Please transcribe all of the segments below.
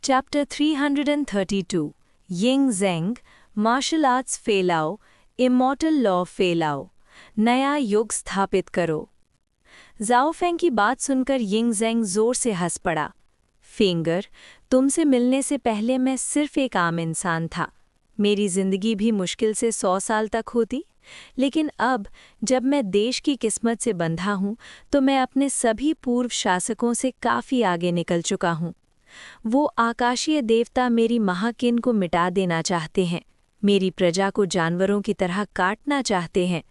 Chapter 332 Ying Zheng martial arts फैलाओ, immortal law फैलाओ, नया युग स्थापित करो। जाओ फेंग की बात सुनकर यिंग ज़ेंग जोर से हंस पड़ा। फिंगर, तुमसे मिलने से पहले मैं सिर्फ एक आम इंसान था। मेरी जिंदगी भी मुश्किल से 100 साल तक होती, लेकिन अब जब मैं देश की किस्मत से बंधा हूँ तो मैं अपने सभी पूर्व शासकों से काफ़ी आगे निकल चुका हूँ। वो आकाशीय देवता मेरी महाकिन को मिटा देना चाहते हैं, मेरी प्रजा को जानवरों की तरह काटना चाहते हैं।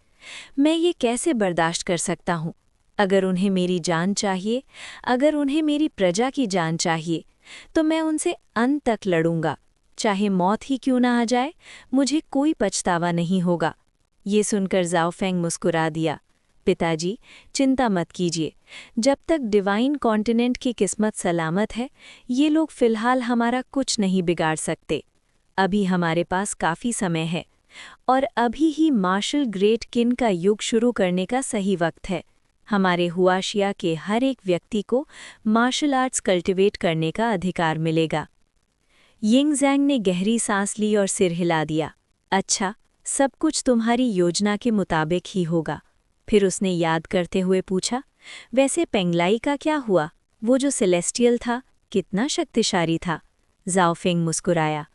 मैं ये कैसे बर्दाश्त कर सकता हूँ? अगर उन्हें मेरी जान चाहिए, अगर उन्हें मेरी प्रजा की जान चाहिए, तो मैं उनसे अंत तक लड़ूंगा, चाहे मौत ही क्यों ना आ जाए। मुझे कोई पछतावा नहीं होगा। ये सुनकर जाओ फेंग मुस्कुरा दिया। पिताजी, चिंता मत कीजिए। जब तक डिवाइन कॉन्टिनेंट की किस्मत सलामत है, ये लोग फिलहाल हमारा कुछ नहीं बिगाड़ सकते। अभी हमारे पास काफ़ी समय है और अभी ही मार्शल ग्रेट किन का युग शुरू करने का सही वक्त है। हमारे हुआशिया के हर एक व्यक्ति को मार्शल आर्ट्स कल्टिवेट करने का अधिकार मिलेगा। यिंग ज़ेंग ने गहरी सांस ली और सिर हिला दिया। अच्छा, सब कुछ तुम्हारी योजना के मुताबिक ही होगा। फिर उसने याद करते हुए पूछा, वैसे पेंगलाई का क्या हुआ? वो जो सेलेस्टियल था, कितना शक्तिशाली था? जाओ फेंग मुस्कुराया।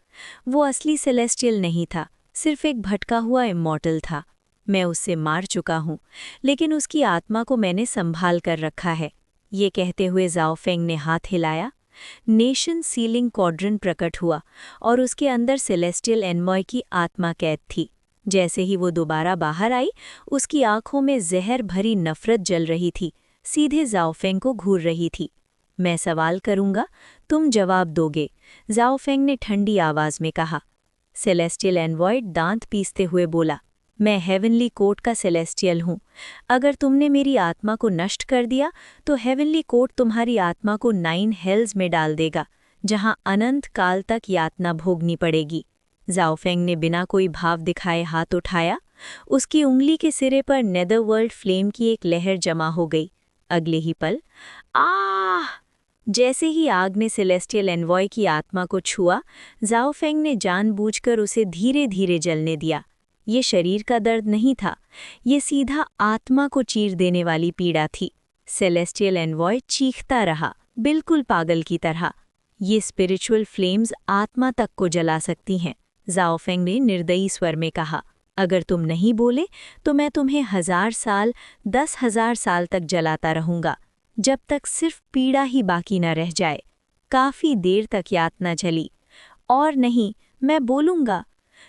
वो असली सेलेस्टियल नहीं था, सिर्फ एक भटका हुआ इमॉर्टल था। मैं उससे मार चुका हूँ, लेकिन उसकी आत्मा को मैंने संभाल कर रखा है। ये कहते हुए जाओ फेंग ने हाथ हिलाया। नेशन सीलिंग क्वाड्रेंट प्रकट हुआ और उसके अंदर सेलेस्टियल एनमॉय की आत्मा कैद थी। जैसे ही वो दोबारा बाहर आई, उसकी आंखों में जहर भरी नफरत जल रही थी, सीधे जाओ फेंग को घूर रही थी। मैं सवाल करूंगा, तुम जवाब दोगे, जाओ फेंग ने ठंडी आवाज में कहा। सेलेस्टियल एनवॉय दांत पीसते हुए बोला, मैं हेवनली कोर्ट का सेलेस्टियल हूँ। अगर तुमने मेरी आत्मा को नष्ट कर दिया तो हेवनली कोर्ट तुम्हारी आत्मा को 9 हेल्स में डाल देगा, जहाँ अनंत काल तक यातना भोगनी पड़ेगी। जाओ फेंग ने बिना कोई भाव दिखाए हाथ उठाया। उसकी उंगली के सिरे पर नेदरवर्ल्ड फ्लेम की एक लहर जमा हो गई। अगले ही पल, आह! जैसे ही आग ने सेलेस्टियल एनवॉय की आत्मा को छुआ, जाओ फेंग ने जानबूझकर उसे धीरे धीरे जलने दिया। ये शरीर का दर्द नहीं था, ये सीधा आत्मा को चीर देने वाली पीड़ा थी। सेलेस्टियल एनवॉय चीखता रहा, बिल्कुल पागल की तरह। ये स्पिरिचुअल फ्लेम्स आत्मा तक को जला सकती हैं, जाओ फेंग ने निर्दयी स्वर में कहा। अगर तुम नहीं बोले तो मैं तुम्हें 1000 साल, 10,000 साल तक जलाता रहूंगा, जब तक सिर्फ पीड़ा ही बाकी न रह जाए। काफी देर तक यातना चली। और नहीं, मैं बोलूंगा।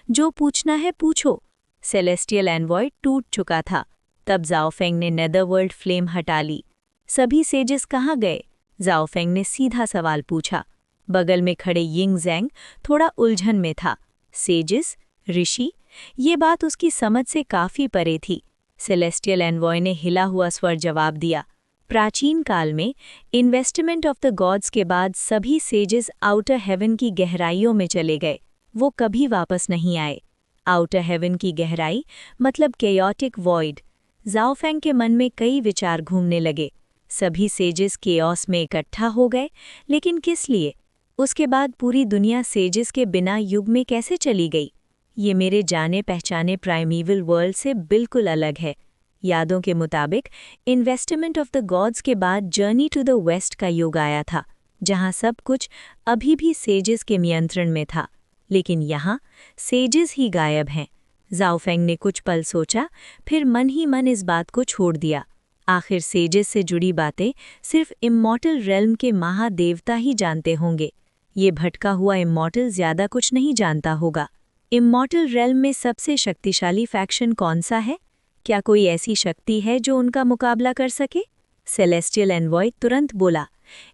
जो पूछना है पूछो। सेलेस्टियल एनवॉय टूट चुका था। तब जाओ फेंग ने नेदरवर्ल्ड फ्लेम हटा ली। सभी सेजेस कहाँ गए? जाओ फेंग ने सीधा सवाल पूछा। बगल में खड़े यिंग ज़ेंग थोड़ा उलझन में था। सेजेस? ऋषि? ये बात उसकी समझ से काफी परे थी। सेलेस्टियल एनवॉय ने हिला हुआ स्वर जवाब दिया। प्राचीन काल में इन्वेस्टमेंट ऑफ द गॉड्स के बाद सभी सेजेस आउटर हेवन की गहराइयों में चले गए। वो कभी वापस नहीं आए। आउटर हेवन की गहराई मतलब केयोटिक वॉइड। जाओ फेंग के मन में कई विचार घूमने लगे। सभी सेजेस केओस में इकट्ठा हो गए, लेकिन किस लिए? उसके बाद पूरी दुनिया सेजेस के बिना युग में कैसे चली गई? ये मेरे जाने पहचाने प्राइमीवल वर्ल्ड से बिल्कुल अलग है। यादों के मुताबिक इन्वेस्टमेंट ऑफ द गॉड्स के बाद जर्नी टू द वेस्ट का युग आया था, जहाँ सब कुछ अभी भी सेजेस के नियंत्रण में था। लेकिन यहाँ सेजेस ही गायब हैं। जाओ फेंग ने कुछ पल सोचा, फिर मन ही मन इस बात को छोड़ दिया। आखिर सेजेस से जुड़ी बातें सिर्फ इमॉर्टल रेल्म के महादेवता ही जानते होंगे। ये भटका हुआ इमॉर्टल ज्यादा कुछ नहीं जानता होगा। इमॉर्टल रेल्म में सबसे शक्तिशाली फैक्शन कौन सा है? क्या कोई ऐसी शक्ति है जो उनका मुकाबला कर सके? सेलेस्टियल एनवॉय तुरंत बोला,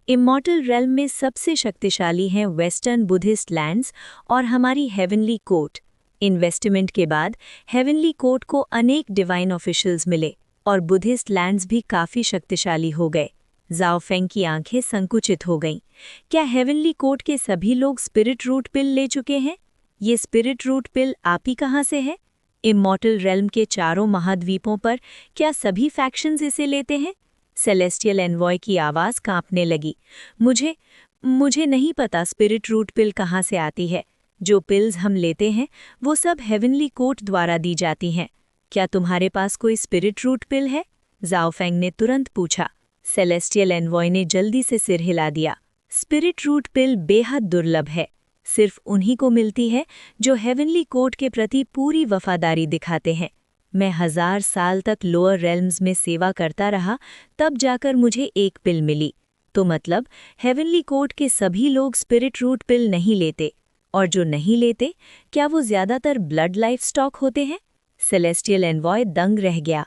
इमॉर्टल रेल्म में सबसे शक्तिशाली हैं वेस्टर्न बुद्धिस्ट लैंड्स और हमारी हेवनली कोर्ट। इन्वेस्टमेंट के बाद हेवनली कोर्ट को अनेक डिवाइन ऑफिशियल्स मिले और बुद्धिस्ट लैंड्स भी काफ़ी शक्तिशाली हो गए। जाओ फेंग की आंखें संकुचित हो गईं। क्या हेवनली कोर्ट के सभी लोग स्पिरिट रूट पिल ले चुके हैं? ये स्पिरिट रूट पिल आप ही कहाँ से है? इमॉर्टल रेल्म के चारों महाद्वीपों पर क्या सभी फैक्शंस इसे लेते हैं? सेलेस्टियल एनवॉय की आवाज़ कांपने लगी। मुझे नहीं पता स्पिरिट रूट पिल कहाँ से आती है। जो पिल्स हम लेते हैं वो सब हेवनली कोर्ट द्वारा दी जाती हैं। क्या तुम्हारे पास कोई स्पिरिट रूट पिल है? जाओ फेंग ने तुरंत पूछा। सेलेस्टियल एनवॉय ने जल्दी से सिर हिला दिया। स्पिरिट रूट पिल बेहद दुर्लभ है। सिर्फ उन्हीं को मिलती है जो हेवनली कोर्ट के प्रति पूरी वफादारी दिखाते हैं। मैं 1000 साल तक लोअर रेल्म्स में सेवा करता रहा, तब जाकर मुझे एक पिल मिली। तो मतलब हेवनली कोर्ट के सभी लोग स्पिरिट रूट पिल नहीं लेते। और जो नहीं लेते, क्या वो ज्यादातर ब्लड लाइफ स्टॉक होते हैं? सेलेस्टियल एनवॉय दंग रह गया।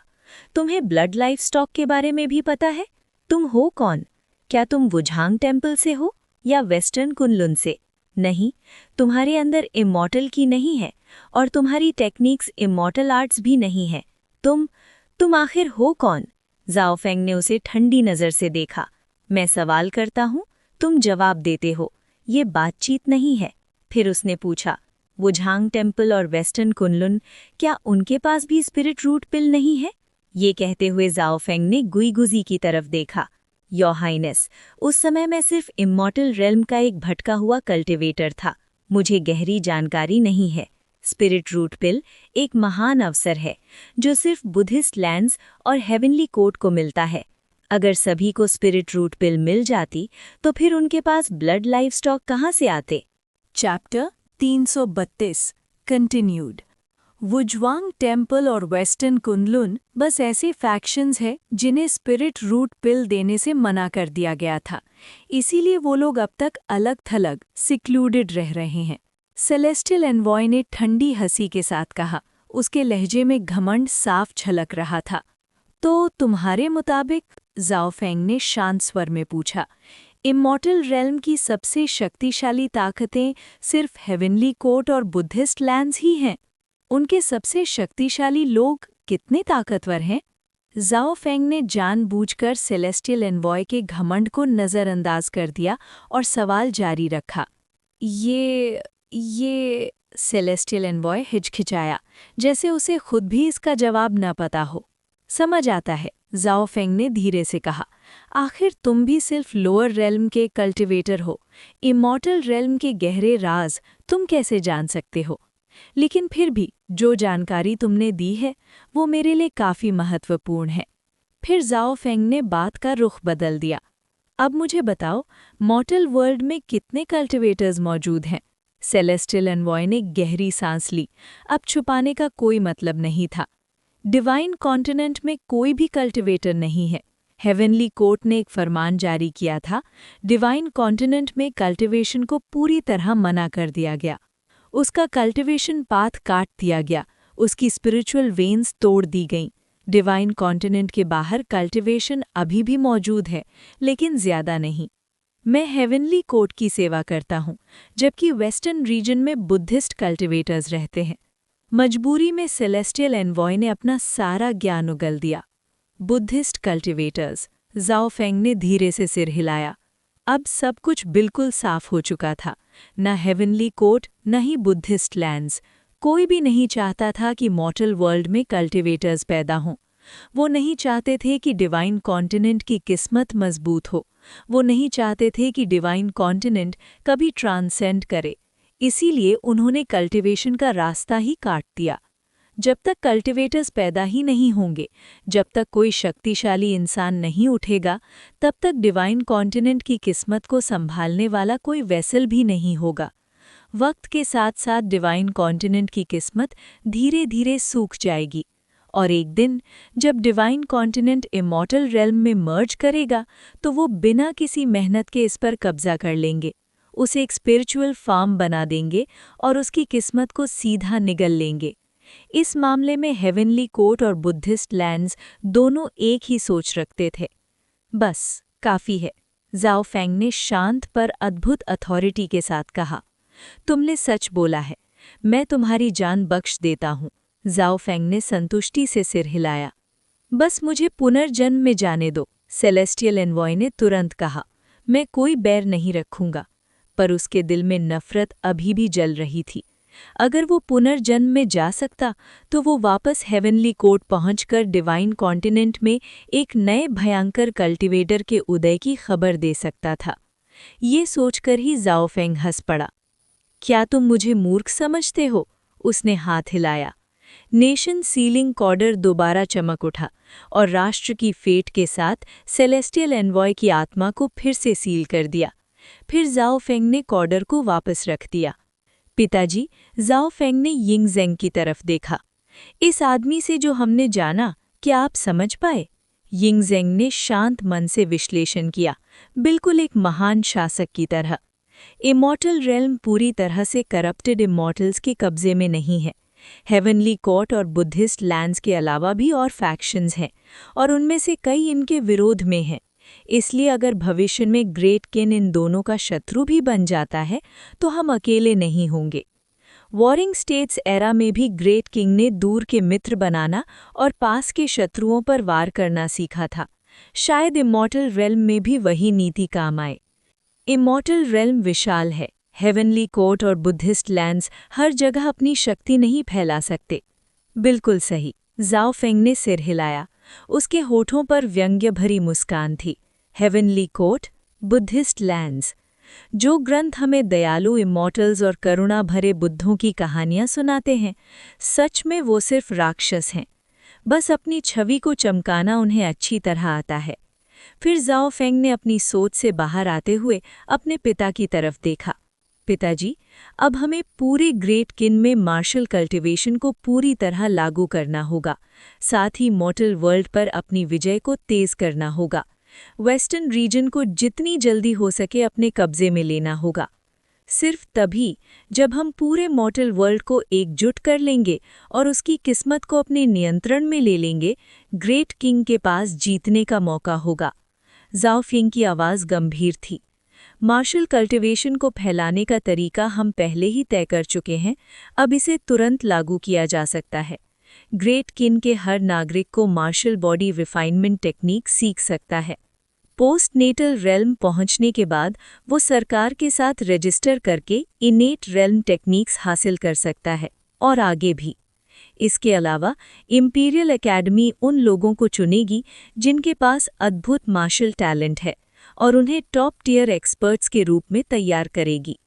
तुम्हें ब्लड लाइफ स्टॉक के बारे में भी पता है? तुम हो कौन? क्या तुम वुझांग टेम्पल से हो या वेस्टर्न कुनलुन से? नहीं, तुम्हारे अंदर इमॉर्टल की नहीं है और तुम्हारी टेक्निक्स इमॉर्टल आर्ट्स भी नहीं है। तुम आखिर हो कौन? जाओ फेंग ने उसे ठंडी नज़र से देखा। मैं सवाल करता हूँ, तुम जवाब देते हो। ये बातचीत नहीं है। फिर उसने पूछा, वुझांग टेम्पल और वेस्टर्न कुनलुन, क्या उनके पास भी स्पिरिट रूट पिल नहीं है? ये कहते हुए जाओ फेंग ने गुईगुजी की तरफ देखा। योर हाइनेस, उस समय मैं सिर्फ इमॉर्टल रेल्म का एक भटका हुआ कल्टिवेटर था। मुझे गहरी जानकारी नहीं है। स्पिरिट रूट पिल एक महान अवसर है जो सिर्फ बुद्धिस्ट लैंड्स और हेवनली कोर्ट को मिलता है। अगर सभी को स्पिरिट रूट पिल मिल जाती तो फिर उनके पास ब्लड लाइफ स्टॉक कहाँ से आते? Chapter 332 continued. वुझवांग टेम्पल और वेस्टर्न कुनलुन बस ऐसे फैक्शंस हैं जिन्हें स्पिरिट रूट पिल देने से मना कर दिया गया था, इसीलिए वो लोग अब तक अलग थलग सिक्लूडेड रह रहे हैं। सेलेस्टियल एनवॉय ने ठंडी हंसी के साथ कहा। उसके लहजे में घमंड साफ झलक रहा था। तो तुम्हारे मुताबिक? जाओ फेंग ने शांत स्वर में पूछा। इमॉर्टल रेल्म की सबसे शक्तिशाली ताकतें सिर्फ हेवनली कोर्ट और बुद्धिस्ट लैंड्स ही हैं। उनके सबसे शक्तिशाली लोग कितने ताकतवर हैं? जाओ फेंग ने जानबूझकर सेलेस्टियल एनवॉय के घमंड को नज़रअंदाज कर दिया और सवाल जारी रखा। ये सेलेस्टियल एनवॉय हिचकिचाया, जैसे उसे खुद भी इसका जवाब न पता हो। समझ आता है, जाओ फेंग ने धीरे से कहा। आखिर तुम भी सिर्फ लोअर रेल्म के कल्टिवेटर हो। इमॉर्टल रेल्म के गहरे राज तुम कैसे जान सकते हो? लेकिन फिर भी जो जानकारी तुमने दी है वो मेरे लिए काफ़ी महत्वपूर्ण है। फिर जाओ फेंग ने बात का रुख बदल दिया। अब मुझे बताओ, मॉर्टल वर्ल्ड में कितने कल्टिवेटर्स मौजूद हैं? सेलेस्टियल एनवॉय ने गहरी सांस ली। अब छुपाने का कोई मतलब नहीं था। डिवाइन कॉन्टिनेंट में कोई भी कल्टिवेटर नहीं है। हेवनली कोर्ट ने एक फरमान जारी किया था। डिवाइन कॉन्टिनेंट में कल्टिवेशन को पूरी तरह मना कर दिया गया। उसका कल्टिवेशन पाथ काट दिया गया। उसकी स्पिरिचुअल वेन्स तोड़ दी गईं। डिवाइन कॉन्टिनेंट के बाहर कल्टिवेशन अभी भी मौजूद है, लेकिन ज्यादा नहीं। मैं हेवनली कोर्ट की सेवा करता हूँ, जबकि वेस्टर्न रीजन में बुद्धिस्ट कल्टिवेटर्स रहते हैं। मजबूरी में सेलेस्टियल एनवॉय ने अपना सारा ज्ञान उगल दिया। बुद्धिस्ट कल्टिवेटर्स, जाओ फेंग ने धीरे से सिर हिलाया। अब सब कुछ बिल्कुल साफ हो चुका था। न हेवनली कोर्ट, न ही बुद्धिस्ट लैंड्स, कोई भी नहीं चाहता था कि मॉर्टल वर्ल्ड में कल्टिवेटर्स पैदा हों। वो नहीं चाहते थे कि डिवाइन कॉन्टिनेंट की किस्मत मजबूत हो। वो नहीं चाहते थे कि डिवाइन कॉन्टिनेंट कभी ट्रांसेंड करे। इसीलिए उन्होंने कल्टिवेशन का रास्ता ही काट दिया। जब तक कल्टिवेटर्स पैदा ही नहीं होंगे, जब तक कोई शक्तिशाली इंसान नहीं उठेगा, तब तक डिवाइन कॉन्टिनेंट की किस्मत को संभालने वाला कोई वेसल भी नहीं होगा। वक्त के साथ साथ डिवाइन कॉन्टिनेंट की किस्मत धीरे धीरे सूख जाएगी और एक दिन जब डिवाइन कॉन्टिनेंट इमॉर्टल रेल्म में मर्ज करेगा तो वो बिना किसी मेहनत के इस पर कब्जा कर लेंगे, उसे एक स्पिरिचुअल फार्म बना देंगे और उसकी किस्मत को सीधा निगल लेंगे। इस मामले में हेवनली कोर्ट और बुद्धिस्ट लैंड्स दोनों एक ही सोच रखते थे। बस काफ़ी है, जाओ फेंग ने शांत पर अद्भुत अथॉरिटी के साथ कहा। तुमने सच बोला है, मैं तुम्हारी जान बख्श देता हूँ। जाओ फेंग ने संतुष्टि से सिर हिलाया। बस मुझे पुनर्जन्म में जाने दो, सेलेस्टियल एनवॉय ने तुरंत कहा। मैं कोई बैर नहीं रखूंगा। पर उसके दिल में नफरत अभी भी जल रही थी। अगर वो पुनर्जन्म में जा सकता तो वो वापस हेवनली कोर्ट पहुंचकर डिवाइन कॉन्टिनेंट में एक नए भयंकर कल्टिवेटर के उदय की खबर दे सकता था। ये सोचकर ही जाओ फेंग हंस पड़ा। क्या तुम मुझे मूर्ख समझते हो? उसने हाथ हिलाया। नेशन सीलिंग कॉर्डर दोबारा चमक उठा और राष्ट्र की फेट के साथ सेलेस्टियल एनवॉय की आत्मा को फिर से सील कर दिया। फिर जाओ फेंग ने कॉर्डर को वापस रख दिया। पिताजी, जाओ फेंग ने यिंग ज़ेंग की तरफ देखा। इस आदमी से जो हमने जाना, क्या आप समझ पाए? यिंग ज़ेंग ने शांत मन से विश्लेषण किया, बिल्कुल एक महान शासक की तरह। इमॉर्टल रेल्म पूरी तरह से करप्टेड इमॉर्टल्स के कब्जे में नहीं है। हेवनली कोर्ट और बुद्धिस्ट लैंड्स के अलावा भी और फैक्शंस हैं, और उनमें से कई इनके विरोध में हैं। इसलिए अगर भविष्य में ग्रेट किन इन दोनों का शत्रु भी बन जाता है, तो हम अकेले नहीं होंगे। वॉरिंग स्टेट्स एरा में भी ग्रेट किंग ने दूर के मित्र बनाना और पास के शत्रुओं पर वार करना सीखा था। शायद इमॉर्टल रेल्म में भी वही नीति काम आए। इमॉर्टल रेल्म विशाल है। हेवनली कोर्ट और बुद्धिस्ट लैंड्स हर जगह अपनी शक्ति नहीं फैला सकते। बिल्कुल सही, जाओ फेंग ने सिर हिलाया। उसके होठों पर व्यंग्य भरी मुस्कान थी। Heavenly court, Buddhist lands. जो ग्रंथ हमें दयालु इमॉर्टल्स और करुणा भरे बुद्धों की कहानियां सुनाते हैं, सच में वो सिर्फ राक्षस हैं। बस अपनी छवि को चमकाना उन्हें अच्छी तरह आता है। फिर जाओ फेंग ने अपनी सोच से बाहर आते हुए अपने पिता की तरफ देखा। पिताजी, अब हमें पूरे ग्रेट किन में मार्शल कल्टीवेशन को पूरी तरह लागू करना होगा। साथ ही मॉर्टल वर्ल्ड पर अपनी विजय को तेज करना होगा। वेस्टर्न रीजन को जितनी जल्दी हो सके अपने कब्जे में लेना होगा। सिर्फ तभी जब हम पूरे मॉर्टल वर्ल्ड को एकजुट कर लेंगे और उसकी किस्मत को अपने नियंत्रण में ले लेंगे, ग्रेट किंग के पास जीतने का मौका होगा। जाओ फेंग की आवाज़ गंभीर थी। मार्शल कल्टीवेशन को फैलाने का तरीका हम पहले ही तय कर चुके हैं, अब इसे तुरंत लागू किया जा सकता है। ग्रेट किन के हर नागरिक को मार्शल बॉडी रिफाइनमेंट टेक्निक सीख सकता है। पोस्ट नेटल रेल्म पहुंचने के बाद वो सरकार के साथ रजिस्टर करके इनेट रेल्म टेक्निक्स हासिल कर सकता है, और आगे भी। इसके अलावा इंपीरियल एकेडमी उन लोगों को चुनेगी जिनके पास अद्भुत मार्शल टैलेंट है, और उन्हें टॉप टियर एक्सपर्ट्स के रूप में तैयार करेगी।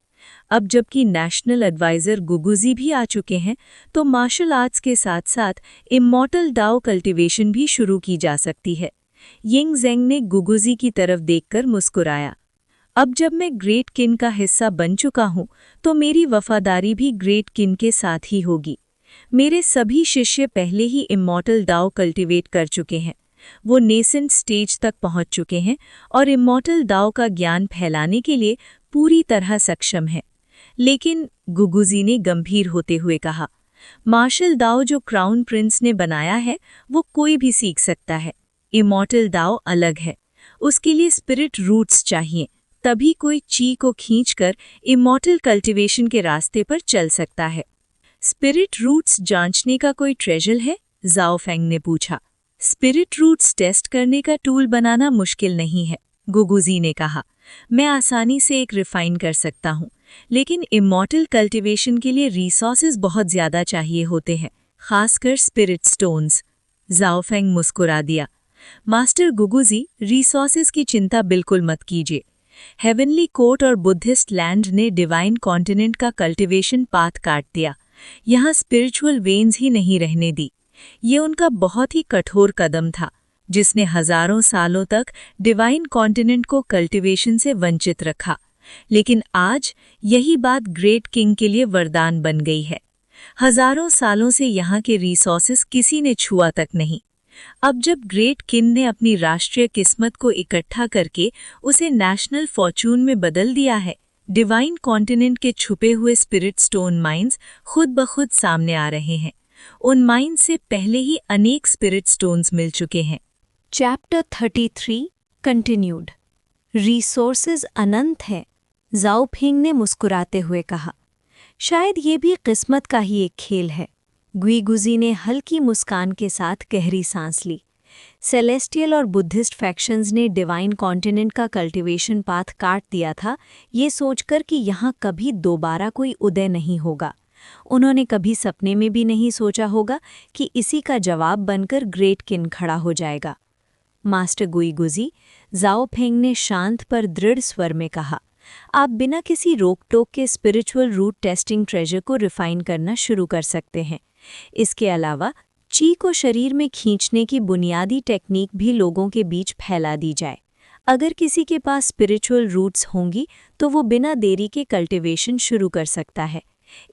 अब जबकि नेशनल एडवाइज़र गुगुजी भी आ चुके हैं, तो मार्शल आर्ट्स के साथ साथ इमॉर्टल डाओ कल्टीवेशन भी शुरू की जा सकती है। यिंग ज़ेंग ने गुगुजी की तरफ देखकर मुस्कुराया। अब जब मैं ग्रेट किन का हिस्सा बन चुका हूँ, तो मेरी वफादारी भी ग्रेट किन के साथ ही होगी। मेरे सभी शिष्य पहले ही इमॉर्टल डाओ कल्टीवेट कर चुके हैं। वो नेसेंट स्टेज तक पहुंच चुके हैं और इमॉर्टल डाओ का ज्ञान फैलाने के लिए पूरी तरह सक्षम है। लेकिन गुगुजी ने गंभीर होते हुए कहा, मार्शल डाओ जो क्राउन प्रिंस ने बनाया है, वो कोई भी सीख सकता है। इमॉर्टल डाओ अलग है। उसके लिए स्पिरिट रूट्स चाहिए, तभी कोई ची को खींचकर इमॉर्टल कल्टीवेशन के रास्ते पर चल सकता है। स्पिरिट रूट्स जांचने का कोई ट्रेजर है? जाओ फेंग ने पूछा। स्पिरिट रूट्स टेस्ट करने का टूल बनाना मुश्किल नहीं है, गुगुजी ने कहा। मैं आसानी से एक रिफाइन कर सकता हूँ, लेकिन इमॉर्टल कल्टीवेशन के लिए रिसोर्सेज बहुत ज़्यादा चाहिए होते हैं, खासकर स्पिरिट स्टोन्स। जाओ फेंग मुस्कुरा दिया। मास्टर गुगुजी, रिसोर्सेज की चिंता बिल्कुल मत कीजिए। हेवनली कोर्ट और बुद्धिस्ट लैंड ने डिवाइन कॉन्टिनेंट का कल्टीवेशन पाथ काट दिया। यहाँ स्पिरिचुअल वेन्स ही नहीं रहने दी। ये उनका बहुत ही कठोर कदम था, जिसने हजारों सालों तक डिवाइन कॉन्टिनेंट को कल्टीवेशन से वंचित रखा। लेकिन आज यही बात ग्रेट किंग के लिए वरदान बन गई है। हजारों सालों से यहाँ के रिसोर्सेज किसी ने छुआ तक नहीं। अब जब ग्रेट किंग ने अपनी राष्ट्रीय किस्मत को इकट्ठा करके उसे नेशनल फॉर्चून में बदल दिया है, डिवाइन कॉन्टिनेंट के छुपे हुए स्पिरिट स्टोन माइंस खुद ब खुद सामने आ रहे हैं। उन माइंस से पहले ही अनेक स्पिरिट स्टोन्स मिल चुके हैं। Chapter 33 continued. रिसोर्सेज अनंत हैं, जाओ फेंग ने मुस्कुराते हुए कहा। शायद ये भी किस्मत का ही एक खेल है। गुईगुजी ने हल्की मुस्कान के साथ गहरी सांस ली। सेलेस्टियल और बुद्धिस्ट फैक्शंस ने डिवाइन कॉन्टिनेंट का कल्टीवेशन पाथ काट दिया था, ये सोचकर कि यहाँ कभी दोबारा कोई उदय नहीं होगा। उन्होंने कभी सपने में भी नहीं सोचा होगा कि इसी का जवाब बनकर ग्रेट किन खड़ा हो जाएगा। मास्टर गुईगुजी, जाओ फेंग ने शांत पर दृढ़ स्वर में कहा, आप बिना किसी रोक टोक के स्पिरिचुअल रूट टेस्टिंग ट्रेजर को रिफाइन करना शुरू कर सकते हैं। इसके अलावा ची को शरीर में खींचने की बुनियादी टेक्निक भी लोगों के बीच फैला दी जाए। अगर किसी के पास स्पिरिचुअल रूट्स होंगी तो वो बिना देरी के कल्टिवेशन शुरू कर सकता है।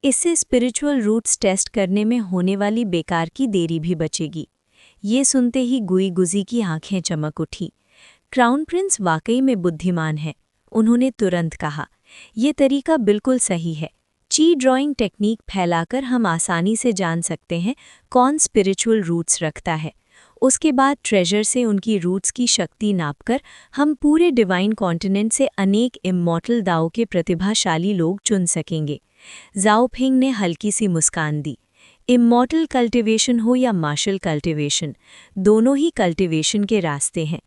इससे स्पिरिचुअल रूट्स टेस्ट करने में होने वाली बेकार की देरी भी बचेगी। ये सुनते ही गुई गुजी की आंखें चमक उठी। क्राउन प्रिंस वाकई में बुद्धिमान है। उन्होंने तुरंत कहा, ये तरीका बिल्कुल सही है। ची ड्राइंग टेक्निक फैलाकर हम आसानी से जान सकते हैं कौन स्पिरिचुअल रूट्स रखता है। उसके बाद ट्रेजर से उनकी रूट्स की शक्ति नापकर हम पूरे डिवाइन कॉन्टिनेंट से अनेक इमॉर्टल दाओ के प्रतिभाशाली लोग चुन सकेंगे। जाओ फेंग ने हल्की सी मुस्कान दी। इमॉर्टल कल्टिवेशन हो या मार्शल कल्टिवेशन, दोनों ही कल्टिवेशन के रास्ते हैं।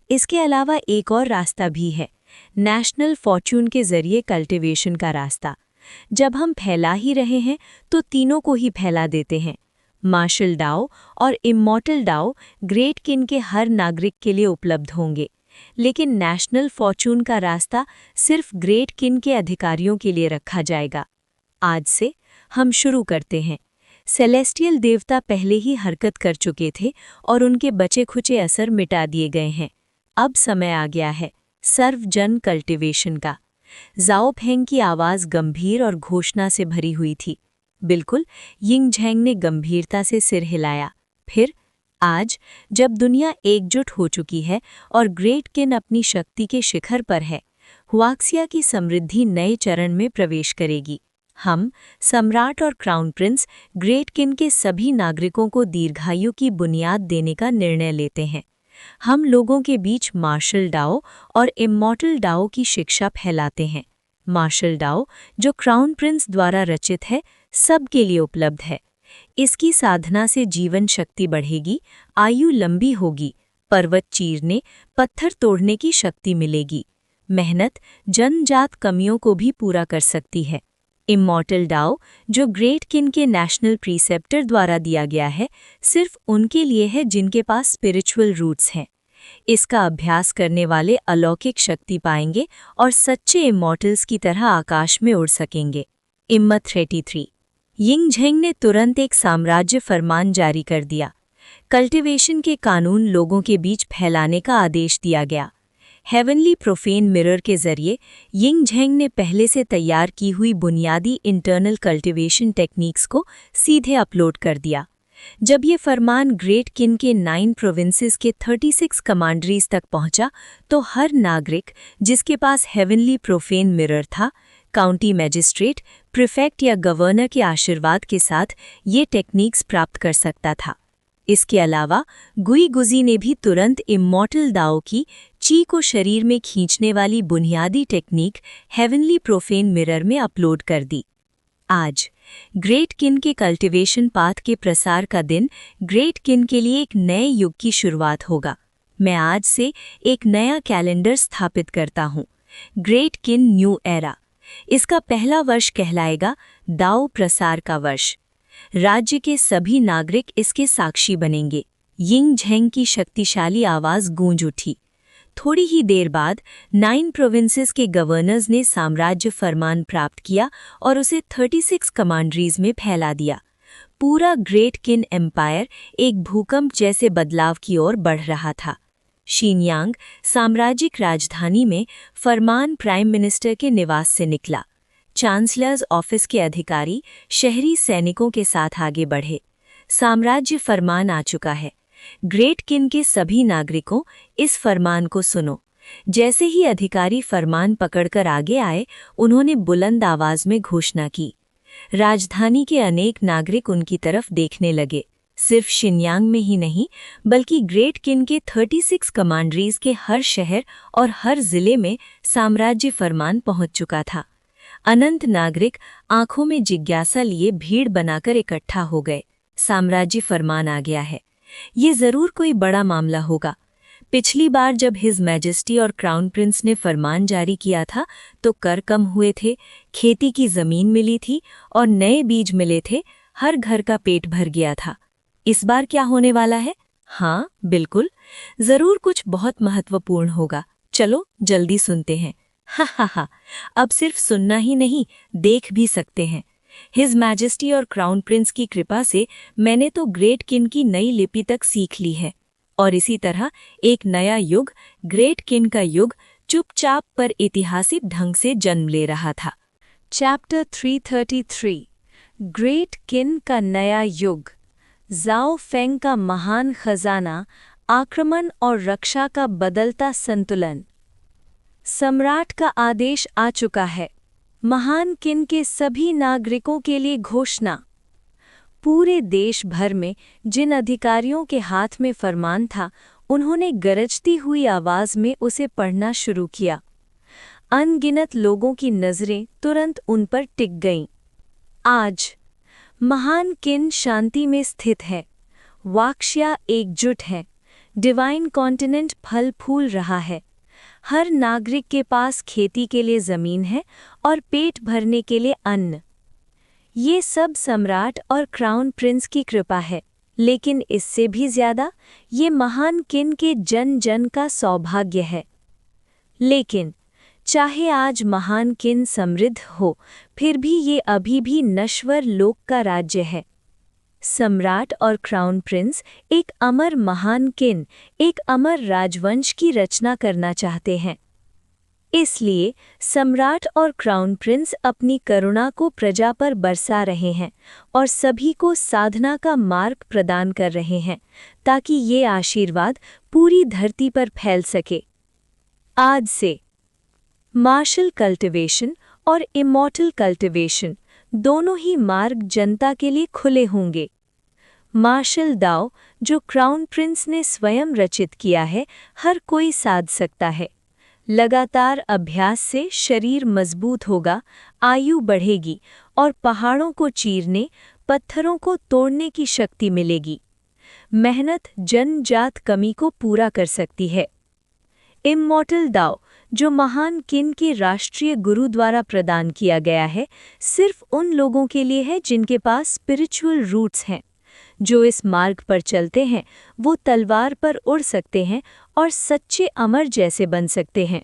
इसके अलावा एक और रास्ता भी है, नेशनल फॉर्च्यून के जरिए कल्टिवेशन का रास्ता। जब हम फैला ही रहे हैं तो तीनों को ही फैला देते हैं। मार्शल डाओ और इमॉर्टल डाओ ग्रेट किन के हर नागरिक के लिए उपलब्ध होंगे, लेकिन नेशनल फॉर्च्यून का रास्ता सिर्फ ग्रेट किन के अधिकारियों के लिए रखा जाएगा। आज से हम शुरू करते हैं। सेलेस्टियल देवता पहले ही हरकत कर चुके थे और उनके बचे खुचे असर मिटा दिए गए हैं। अब समय आ गया है सर्वजन कल्टिवेशन का। जाओ फेंग की आवाज़ गंभीर और घोषणा से भरी हुई थी। बिल्कुल, यिंग झेंग ने गंभीरता से सिर हिलाया। फिर आज जब दुनिया एकजुट हो चुकी है और ग्रेट किन अपनी शक्ति के शिखर पर है, हुआक्सिया की समृद्धि नए चरण में प्रवेश करेगी। हम सम्राट और क्राउन प्रिंस ग्रेट किन के सभी नागरिकों को दीर्घायु की बुनियाद देने का निर्णय लेते हैं। हम लोगों के बीच मार्शल डाओ और इमॉर्टल डाओ की शिक्षा फैलाते हैं। मार्शल डाओ जो क्राउन प्रिंस द्वारा रचित है, सबके लिए उपलब्ध है। इसकी साधना से जीवन शक्ति बढ़ेगी, आयु लंबी होगी, पर्वत चीरने, पत्थर तोड़ने की शक्ति मिलेगी। मेहनत जनजात कमियों को भी पूरा कर सकती है। इमॉर्टल डाओ जो ग्रेट किन के नेशनल प्रीसेप्टर द्वारा दिया गया है, सिर्फ उनके लिए है जिनके पास स्पिरिचुअल रूट्स हैं। इसका अभ्यास करने वाले अलौकिक शक्ति पाएंगे और सच्चे इमॉर्टल्स की तरह आकाश में उड़ सकेंगे। इम्मत 33। यिंग झेंग ने तुरंत एक साम्राज्य फरमान जारी कर दिया। कल्टिवेशन के कानून लोगों के बीच फैलाने का आदेश दिया गया। हेवनली प्रोफेन मिरर के जरिए यिंग झेंग ने पहले से तैयार की हुई बुनियादी इंटरनल कल्टिवेशन टेक्निक्स को सीधे अपलोड कर दिया। जब ये फरमान ग्रेट किन के 9 प्रोविंसेस के 36 कमांडरीज तक पहुंचा, तो हर नागरिक जिसके पास हेवनली प्रोफेन मिरर था, काउंटी मैजिस्ट्रेट, प्रीफेक्ट या गवर्नर के आशीर्वाद के साथ ये टेक्निक्स प्राप्त कर सकता था। इसके अलावा गुई गुजी ने भी तुरंत इमॉर्टल दाओ की ची को शरीर में खींचने वाली बुनियादी टेक्निक हेवनली प्रोफेन मिरर में अपलोड कर दी। आज ग्रेट किन के कल्टिवेशन पाथ के प्रसार का दिन ग्रेट किन के लिए एक नए युग की शुरुआत होगा। मैं आज से एक नया कैलेंडर स्थापित करता हूँ, ग्रेट किन न्यू एरा। इसका पहला वर्ष कहलाएगा दाओ प्रसार का वर्ष। राज्य के सभी नागरिक इसके साक्षी बनेंगे। यिंग झेंग की शक्तिशाली आवाज़ गूंज उठी। थोड़ी ही देर बाद 9 प्रोविंसेस के गवर्नर्स ने साम्राज्य फरमान प्राप्त किया और उसे 36 कमांडरीज में फैला दिया। पूरा ग्रेट किन एम्पायर एक भूकंप जैसे बदलाव की ओर बढ़ रहा था। शीनयांग साम्राज्यिक राजधानी में फरमान प्राइम मिनिस्टर के निवास से निकला। चांसलर्स ऑफिस के अधिकारी शहरी सैनिकों के साथ आगे बढ़े। साम्राज्य फरमान आ चुका है। ग्रेट किन के सभी नागरिकों, इस फरमान को सुनो। जैसे ही अधिकारी फरमान पकड़कर आगे आए, उन्होंने बुलंद आवाज में घोषणा की। राजधानी के अनेक नागरिक उनकी तरफ देखने लगे। सिर्फ शिनयांग में ही नहीं, बल्कि ग्रेट किन के 36 कमांडरीज के हर शहर और हर जिले में साम्राज्य फरमान पहुंच चुका था। अनंत नागरिक आंखों में जिज्ञासा लिए भीड़ बनाकर इकट्ठा हो गए। साम्राज्य फरमान आ गया है। ये जरूर कोई बड़ा मामला होगा। पिछली बार जब हिज मैजेस्टी और क्राउन प्रिंस ने फरमान जारी किया था, तो कर कम हुए थे, खेती की जमीन मिली थी और नए बीज मिले थे, हर घर का पेट भर गया था। इस बार क्या होने वाला है, हाँ बिल्कुल, जरूर कुछ बहुत महत्वपूर्ण होगा। चलो जल्दी सुनते हैं। हा हा हा, अब सिर्फ सुनना ही नहीं, देख भी सकते हैं। हिज मैजेस्टी और क्राउन प्रिंस की कृपा से मैंने तो ग्रेट किन की नई लिपि तक सीख ली है। और इसी तरह एक नया युग, ग्रेट किन का युग, चुपचाप पर ऐतिहासिक ढंग से जन्म ले रहा था। चैप्टर 333 ग्रेट किन का नया युग। जाओ फेंग का महान खजाना, आक्रमण और रक्षा का बदलता संतुलन। सम्राट का आदेश आ चुका है। महान किन के सभी नागरिकों के लिए घोषणा। पूरे देश भर में जिन अधिकारियों के हाथ में फरमान था, उन्होंने गरजती हुई आवाज में उसे पढ़ना शुरू किया। अनगिनत लोगों की नजरें तुरंत उन पर टिक गईं। आज महान किन शांति में स्थित है। वाक्ष्या एकजुट है। डिवाइन कॉन्टिनेंट फल फूल रहा है। हर नागरिक के पास खेती के लिए जमीन है और पेट भरने के लिए अन्न। ये सब सम्राट और क्राउन प्रिंस की कृपा है, लेकिन इससे भी ज्यादा ये महान किन के जन जन का सौभाग्य है। लेकिन चाहे आज महान किन समृद्ध हो, फिर भी ये अभी भी नश्वर लोक का राज्य है। सम्राट और क्राउन प्रिंस एक अमर महान किन, एक अमर राजवंश की रचना करना चाहते हैं। इसलिए सम्राट और क्राउन प्रिंस अपनी करुणा को प्रजा पर बरसा रहे हैं और सभी को साधना का मार्ग प्रदान कर रहे हैं, ताकि ये आशीर्वाद पूरी धरती पर फैल सके। आज से मार्शल कल्टिवेशन और इमॉर्टल कल्टिवेशन दोनों ही मार्ग जनता के लिए खुले होंगे। मार्शल दाव, जो क्राउन प्रिंस ने स्वयं रचित किया है, हर कोई साध सकता है। लगातार अभ्यास से शरीर मजबूत होगा, आयु बढ़ेगी और पहाड़ों को चीरने, पत्थरों को तोड़ने की शक्ति मिलेगी। मेहनत जन्मजात कमी को पूरा कर सकती है। इमॉर्टल दाव, जो महान किन के राष्ट्रीय गुरु द्वारा प्रदान किया गया है, सिर्फ उन लोगों के लिए है जिनके पास स्पिरिचुअल रूट्स हैं। जो इस मार्ग पर चलते हैं, वो तलवार पर उड़ सकते हैं और सच्चे अमर जैसे बन सकते हैं।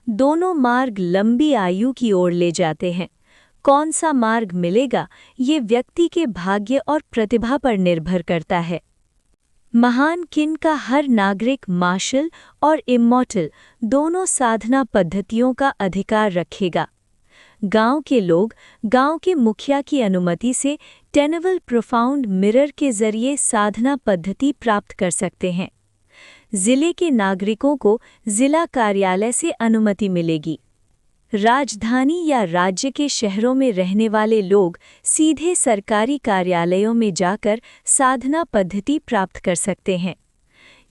दोनों मार्ग लंबी आयु की ओर ले जाते हैं। कौन सा मार्ग मिलेगा, ये व्यक्ति के भाग्य और प्रतिभा पर निर्भर करता है। महान किन का हर नागरिक मार्शल और इमॉर्टल दोनों साधना पद्धतियों का अधिकार रखेगा। गांव के लोग गांव के मुखिया की अनुमति से टेनेबल प्रोफाउंड मिरर के जरिए साधना पद्धति प्राप्त कर सकते हैं। जिले के नागरिकों को जिला कार्यालय से अनुमति मिलेगी। राजधानी या राज्य के शहरों में रहने वाले लोग सीधे सरकारी कार्यालयों में जाकर साधना पद्धति प्राप्त कर सकते हैं।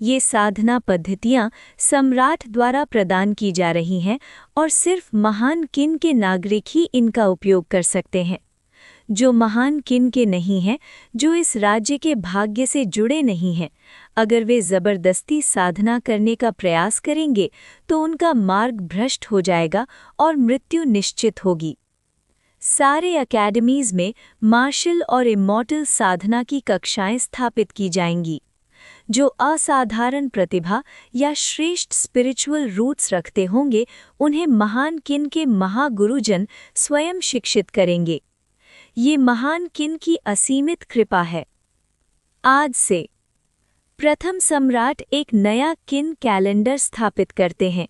ये साधना पद्धतियां सम्राट द्वारा प्रदान की जा रही हैं और सिर्फ महान किन के नागरिक ही इनका उपयोग कर सकते हैं। जो महान किन के नहीं हैं, जो इस राज्य के भाग्य से जुड़े नहीं हैं, अगर वे जबरदस्ती साधना करने का प्रयास करेंगे तो उनका मार्ग भ्रष्ट हो जाएगा और मृत्यु निश्चित होगी। सारे अकेडमीज में मार्शल और इमॉर्टल साधना की कक्षाएं स्थापित की जाएंगी। जो असाधारण प्रतिभा या श्रेष्ठ स्पिरिचुअल रूट्स रखते होंगे, उन्हें महान किन के महागुरुजन स्वयं शिक्षित करेंगे। ये महान किन की असीमित कृपा है। आज से प्रथम सम्राट एक नया किन कैलेंडर स्थापित करते हैं।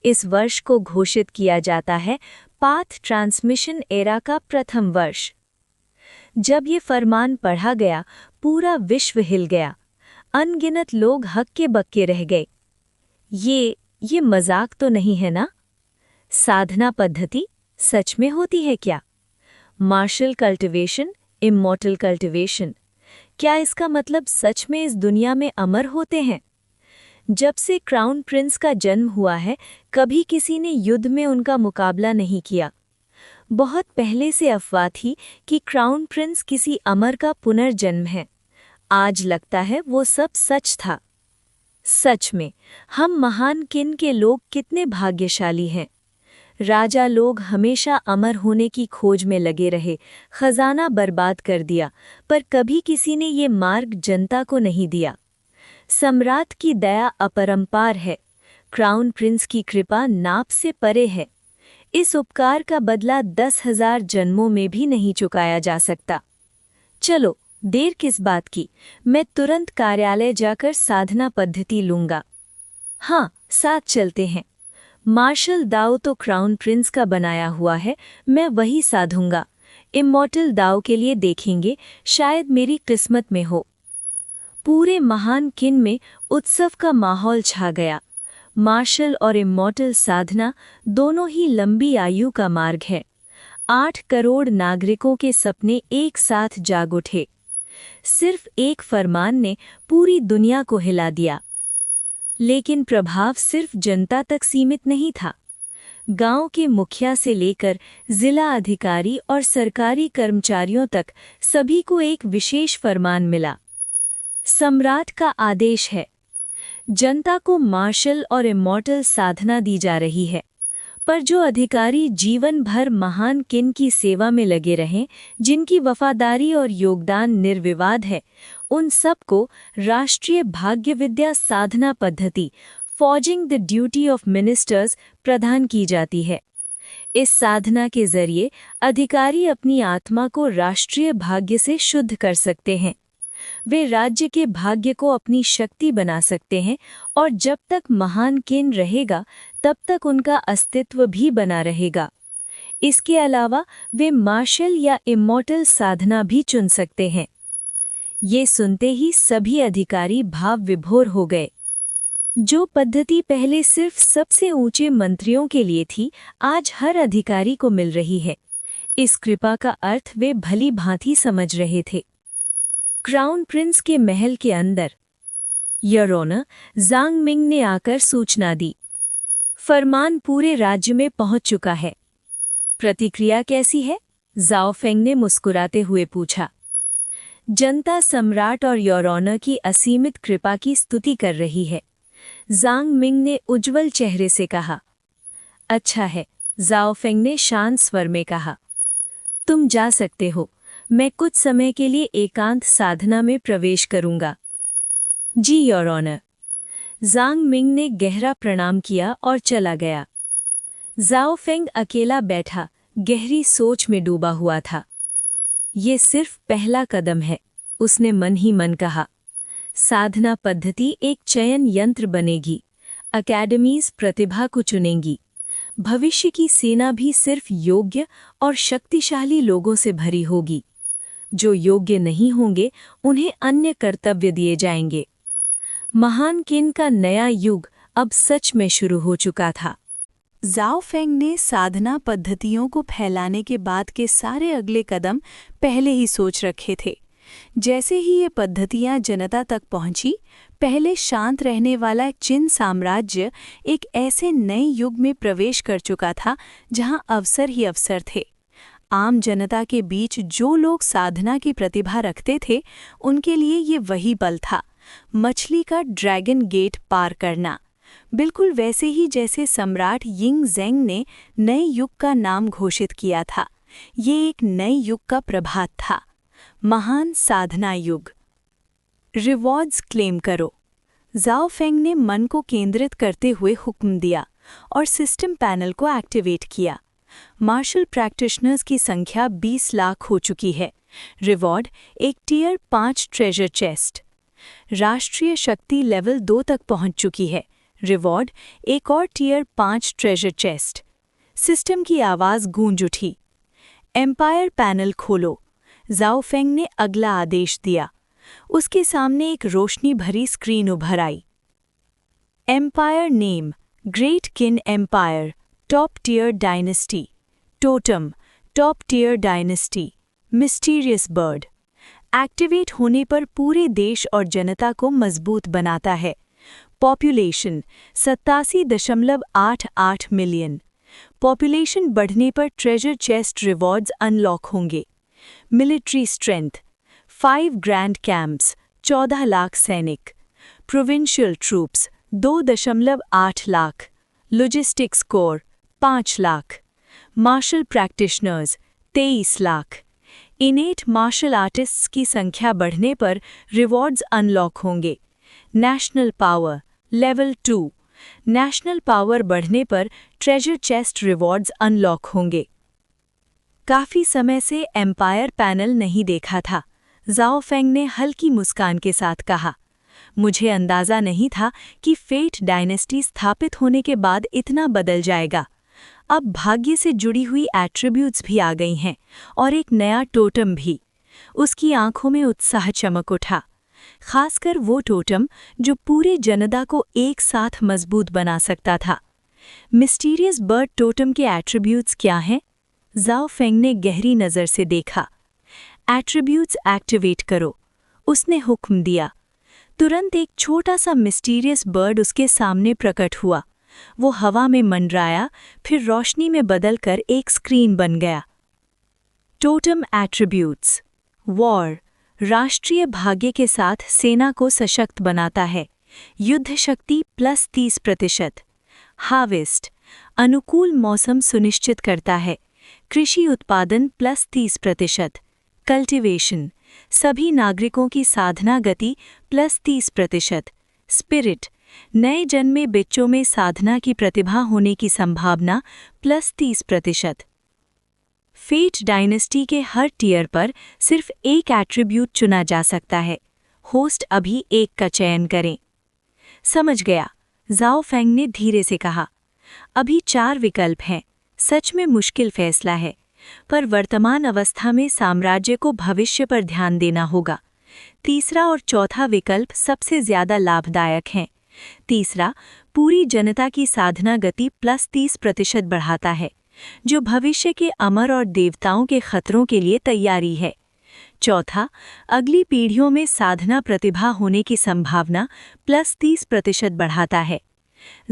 इस वर्ष को घोषित किया जाता है पाथ ट्रांसमिशन एरा का प्रथम वर्ष। जब ये फरमान पढ़ा गया, पूरा विश्व हिल गया। अनगिनत लोग हक्के बक्के रह गए। ये मजाक तो नहीं है ना? साधना पद्धति सच में होती है क्या? मार्शल कल्टिवेशन, इमॉर्टल कल्टिवेशन, क्या इसका मतलब सच में इस दुनिया में अमर होते हैं? जब से क्राउन प्रिंस का जन्म हुआ है, कभी किसी ने युद्ध में उनका मुकाबला नहीं किया। बहुत पहले से अफवाह थी कि क्राउन प्रिंस किसी अमर का पुनर्जन्म है। आज लगता है वो सब सच था। सच में हम महान किन के लोग कितने भाग्यशाली हैं। राजा लोग हमेशा अमर होने की खोज में लगे रहे, खजाना बर्बाद कर दिया, पर कभी किसी ने ये मार्ग जनता को नहीं दिया। सम्राट की दया अपरंपार है, क्राउन प्रिंस की कृपा नाप से परे है। इस उपकार का बदला 10,000 जन्मों में भी नहीं चुकाया जा सकता। चलो, देर किस बात की, मैं तुरंत कार्यालय जाकर साधना पद्धति लूंगा। हाँ, साथ चलते हैं। मार्शल दाव तो क्राउन प्रिंस का बनाया हुआ है, मैं वही साधूंगा। इमॉर्टल दाव के लिए देखेंगे, शायद मेरी किस्मत में हो। पूरे महान किन में उत्सव का माहौल छा गया। मार्शल और इमॉर्टल साधना दोनों ही लंबी आयु का मार्ग है। 8 करोड़ नागरिकों के सपने एक साथ जाग उठे। सिर्फ एक फरमान ने पूरी दुनिया को हिला दिया। लेकिन प्रभाव सिर्फ जनता तक सीमित नहीं था। गांव के मुखिया से लेकर जिला अधिकारी और सरकारी कर्मचारियों तक सभी को एक विशेष फरमान मिला। सम्राट का आदेश है। जनता को मार्शल और इमॉर्टल साधना दी जा रही है, पर जो अधिकारी जीवन भर महान किन की सेवा में लगे रहें, जिनकी वफादारी और योगदान निर्विवाद है, उन सबको राष्ट्रीय भाग्य विद्या साधना पद्धति forging the duty of ministers प्रदान की जाती है। इस साधना के जरिए अधिकारी अपनी आत्मा को राष्ट्रीय भाग्य से शुद्ध कर सकते हैं। वे राज्य के भाग्य को अपनी शक्ति बना सकते हैं और जब तक महान किन रहेगा तब तक उनका अस्तित्व भी बना रहेगा। इसके अलावा वे मार्शल या इमॉर्टल साधना भी चुन सकते हैं। ये सुनते ही सभी अधिकारी भाव विभोर हो गए। जो पद्धति पहले सिर्फ सबसे ऊंचे मंत्रियों के लिए थी, आज हर अधिकारी को मिल रही है। इस कृपा का अर्थ वे भली भांति समझ रहे थे। क्राउन प्रिंस के महल के अंदर योर ऑनर, ज़ांग मिंग ने आकर सूचना दी। फरमान पूरे राज्य में पहुंच चुका है। प्रतिक्रिया कैसी है? ज़ाओ फेंग ने मुस्कुराते हुए पूछा। जनता सम्राट और योर ऑनर की असीमित कृपा की स्तुति कर रही है, ज़ांग मिंग ने उज्जवल चेहरे से कहा। अच्छा है, ज़ाओ फेंग ने शांत स्वर में कहा। तुम जा सकते हो, मैं कुछ समय के लिए एकांत साधना में प्रवेश करूंगा। जी योर ऑनर। ज़ांग मिंग ने गहरा प्रणाम किया और चला गया। ज़ाओ फेंग अकेला बैठा गहरी सोच में डूबा हुआ था। ये सिर्फ पहला कदम है, उसने मन ही मन कहा। साधना पद्धति एक चयन यंत्र बनेगी। अकेडमीज प्रतिभा को चुनेंगी। भविष्य की सेना भी सिर्फ योग्य और शक्तिशाली लोगों से भरी होगी। जो योग्य नहीं होंगे उन्हें अन्य कर्तव्य दिए जाएंगे। महान किन का नया युग अब सच में शुरू हो चुका था। ज़ाओ फेंग ने साधना पद्धतियों को फैलाने के बाद के सारे अगले कदम पहले ही सोच रखे थे। जैसे ही ये पद्धतियां जनता तक पहुंची, पहले शांत रहने वाला चिन साम्राज्य एक ऐसे नए युग में प्रवेश कर चुका था जहां अवसर ही अवसर थे। आम जनता के बीच जो लोग साधना की प्रतिभा रखते थे, उनके लिए ये वही बल था, मछली का ड्रैगन गेट पार करना। बिल्कुल वैसे ही जैसे सम्राट यिंग ज़ेंग ने नए युग का नाम घोषित किया था। ये एक नए युग का प्रभात था, महान साधना युग। रिवॉर्ड्स क्लेम करो, ज़ाओ फेंग ने मन को केंद्रित करते हुए हुक्म दिया और सिस्टम पैनल को एक्टिवेट किया। मार्शल प्रैक्टिशनर्स की संख्या 20 लाख हो चुकी है। रिवॉर्ड एक टियर 5 ट्रेजर चेस्ट। राष्ट्रीय शक्ति लेवल 2 तक पहुंच चुकी है। रिवॉर्ड एक और टियर 5 ट्रेजर चेस्ट। सिस्टम की आवाज़ गूंज उठी। एम्पायर पैनल खोलो, ज़ाओ फेंग ने अगला आदेश दिया। उसके सामने एक रोशनी भरी स्क्रीन उभर आई। Empire name, great Qin empire, top tier dynasty. Totem, top tier dynasty. Mysterious bird. Activate होने पर पूरे देश और जनता को मजबूत बनाता है। Population 87.88 million. पॉपुलेशन बढ़ने पर ट्रेजर चेस्ट रिवॉर्ड्स अनलॉक होंगे। Military strength 5 grand camps, 14 lakh सैनिक। Provincial troops 2.8 lakh. Logistics corps 5 lakh. Martial practitioners 23 lakh. Innate martial artists की संख्या बढ़ने पर रिवॉर्ड्स अनलॉक होंगे। National power level 2। National power बढ़ने पर ट्रेजर चेस्ट रिवॉर्ड्स अनलॉक होंगे। काफी समय से एम्पायर पैनल नहीं देखा था, जाओ फेंग ने हल्की मुस्कान के साथ कहा। मुझे अंदाजा नहीं था कि फेट डायनेस्टी स्थापित होने के बाद इतना बदल जाएगा। अब भाग्य से जुड़ी हुई एट्रीब्यूट्स भी आ गई हैं और एक नया टोटम भी। उसकी आंखों में उत्साह चमक उठा, खासकर वो टोटम जो पूरे जनता को एक साथ मजबूत बना सकता था। मिस्टीरियस बर्ड टोटम के एट्रीब्यूट्स क्या हैं? जाओ फेंग ने गहरी नज़र से देखा। एट्रीब्यूट्स एक्टिवेट करो, उसने हुक्म दिया। तुरंत एक छोटा सा मिस्टीरियस बर्ड उसके सामने प्रकट हुआ। वो हवा में मंडराया, फिर रोशनी में बदलकर एक स्क्रीन बन गया। Totem attributes. वॉर, राष्ट्रीय भाग्य के साथ सेना को सशक्त बनाता है, युद्ध शक्ति +30%। हार्वेस्ट, अनुकूल मौसम सुनिश्चित करता है, कृषि उत्पादन +30%। कल्टीवेशन, सभी नागरिकों की साधना गति +30%। स्पिरिट, नए जन्मे बच्चों में साधना की प्रतिभा होने की संभावना +30%। फेट डायनेस्टी के हर टियर पर सिर्फ एक एट्रीब्यूट चुना जा सकता है। होस्ट अभी एक का चयन करें। समझ गया, जाओ फेंग ने धीरे से कहा। अभी 4 विकल्प हैं। सच में मुश्किल फैसला है, पर वर्तमान अवस्था में साम्राज्य को भविष्य पर ध्यान देना होगा। तीसरा और चौथा विकल्प सबसे ज्यादा लाभदायक हैं। तीसरा पूरी जनता की साधना गति +30% बढ़ाता है, जो भविष्य के अमर और देवताओं के खतरों के लिए तैयारी है। चौथा अगली पीढ़ियों में साधना प्रतिभा होने की संभावना +30% बढ़ाता है।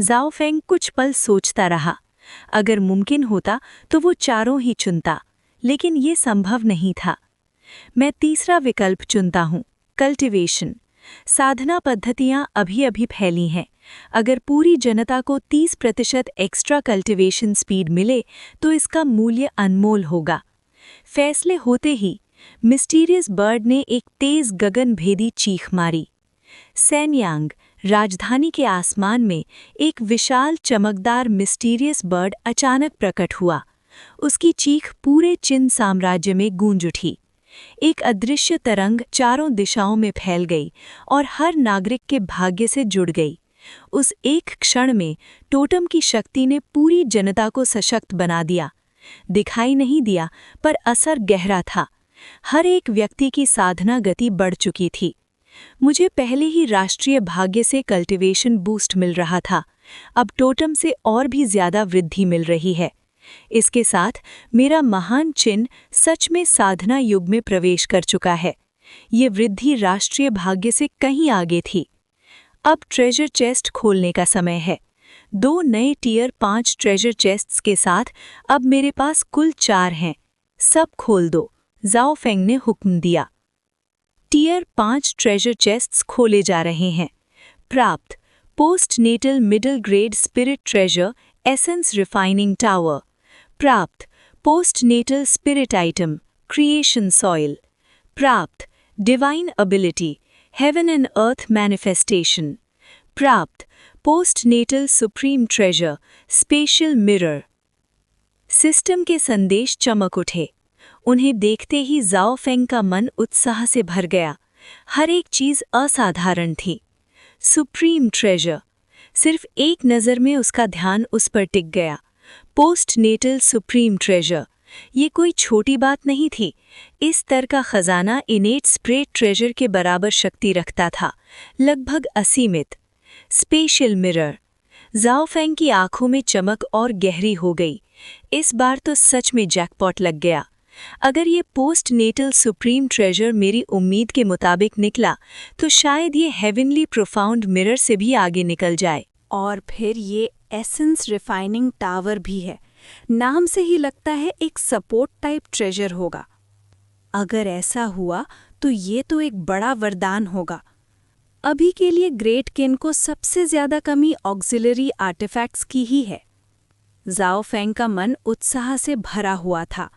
जाओ फेंग कुछ पल सोचता रहा। अगर मुमकिन होता तो वो चारों ही चुनता, लेकिन ये संभव नहीं था। मैं तीसरा विकल्प चुनता हूँ, कल्टीवेशन। साधना पद्धतियाँ अभी फैली हैं। अगर पूरी जनता को 30% एक्स्ट्रा कल्टीवेशन स्पीड मिले तो इसका मूल्य अनमोल होगा। फैसले होते ही मिस्टीरियस बर्ड ने एक तेज गगनभेदी चीख मारी। सैनयांग, राजधानी के आसमान में एक विशाल चमकदार मिस्टीरियस बर्ड अचानक प्रकट हुआ। उसकी चीख पूरे चिन साम्राज्य में गूंज उठी। एक अदृश्य तरंग चारों दिशाओं में फैल गई और हर नागरिक के भाग्य से जुड़ गई। उस एक क्षण में टोटम की शक्ति ने पूरी जनता को सशक्त बना दिया। दिखाई नहीं दिया, पर असर गहरा था। हर एक व्यक्ति की साधना गति बढ़ चुकी थी। मुझे पहले ही राष्ट्रीय भाग्य से कल्टीवेशन बूस्ट मिल रहा था, अब टोटम से और भी ज्यादा वृद्धि मिल रही है। इसके साथ मेरा महान चिन्ह सच में साधना युग में प्रवेश कर चुका है। ये वृद्धि राष्ट्रीय भाग्य से कहीं आगे थी। अब ट्रेजर चेस्ट खोलने का समय है। 2 नए टियर 5 ट्रेजर चेस्ट्स के साथ अब मेरे पास कुल 4 हैं। सब खोल दो, जाओ फेंग ने हुक्म दिया। टियर 5 ट्रेजर चेस्ट्स खोले जा रहे हैं। प्राप्त postnatal middle grade spirit treasure essence refining tower. प्राप्त postnatal spirit item creation soil. प्राप्त divine ability heaven and earth manifestation. प्राप्त postnatal supreme treasure special mirror. System के संदेश चमक उठे। उन्हें देखते ही जाओ फेंग का मन उत्साह से भर गया। हर एक चीज असाधारण थी। सुप्रीम ट्रेजर, सिर्फ एक नज़र में उसका ध्यान उस पर टिक गया। पोस्ट नेटल सुप्रीम ट्रेजर, ये कोई छोटी बात नहीं थी। इस स्तर का खजाना इनेट स्प्रेड ट्रेजर के बराबर शक्ति रखता था, लगभग असीमित। स्पेशल मिरर, जाओ फेंग की आंखों में चमक और गहरी हो गई। इस बार तो सच में जैकपॉट लग गया। अगर ये पोस्ट नेटल सुप्रीम ट्रेजर मेरी उम्मीद के मुताबिक निकला तो शायद ये हेवनली प्रोफाउंड मिरर से भी आगे निकल जाए। और फिर ये एसेंस रिफाइनिंग टावर भी है। नाम से ही लगता है एक सपोर्ट टाइप ट्रेजर होगा। अगर ऐसा हुआ तो ये तो एक बड़ा वरदान होगा। अभी के लिए ग्रेट किन को सबसे ज्यादा कमी ऑक्सिलरी आर्टिफैक्ट्स की ही है। जाओ फेंग का मन उत्साह से भरा हुआ था।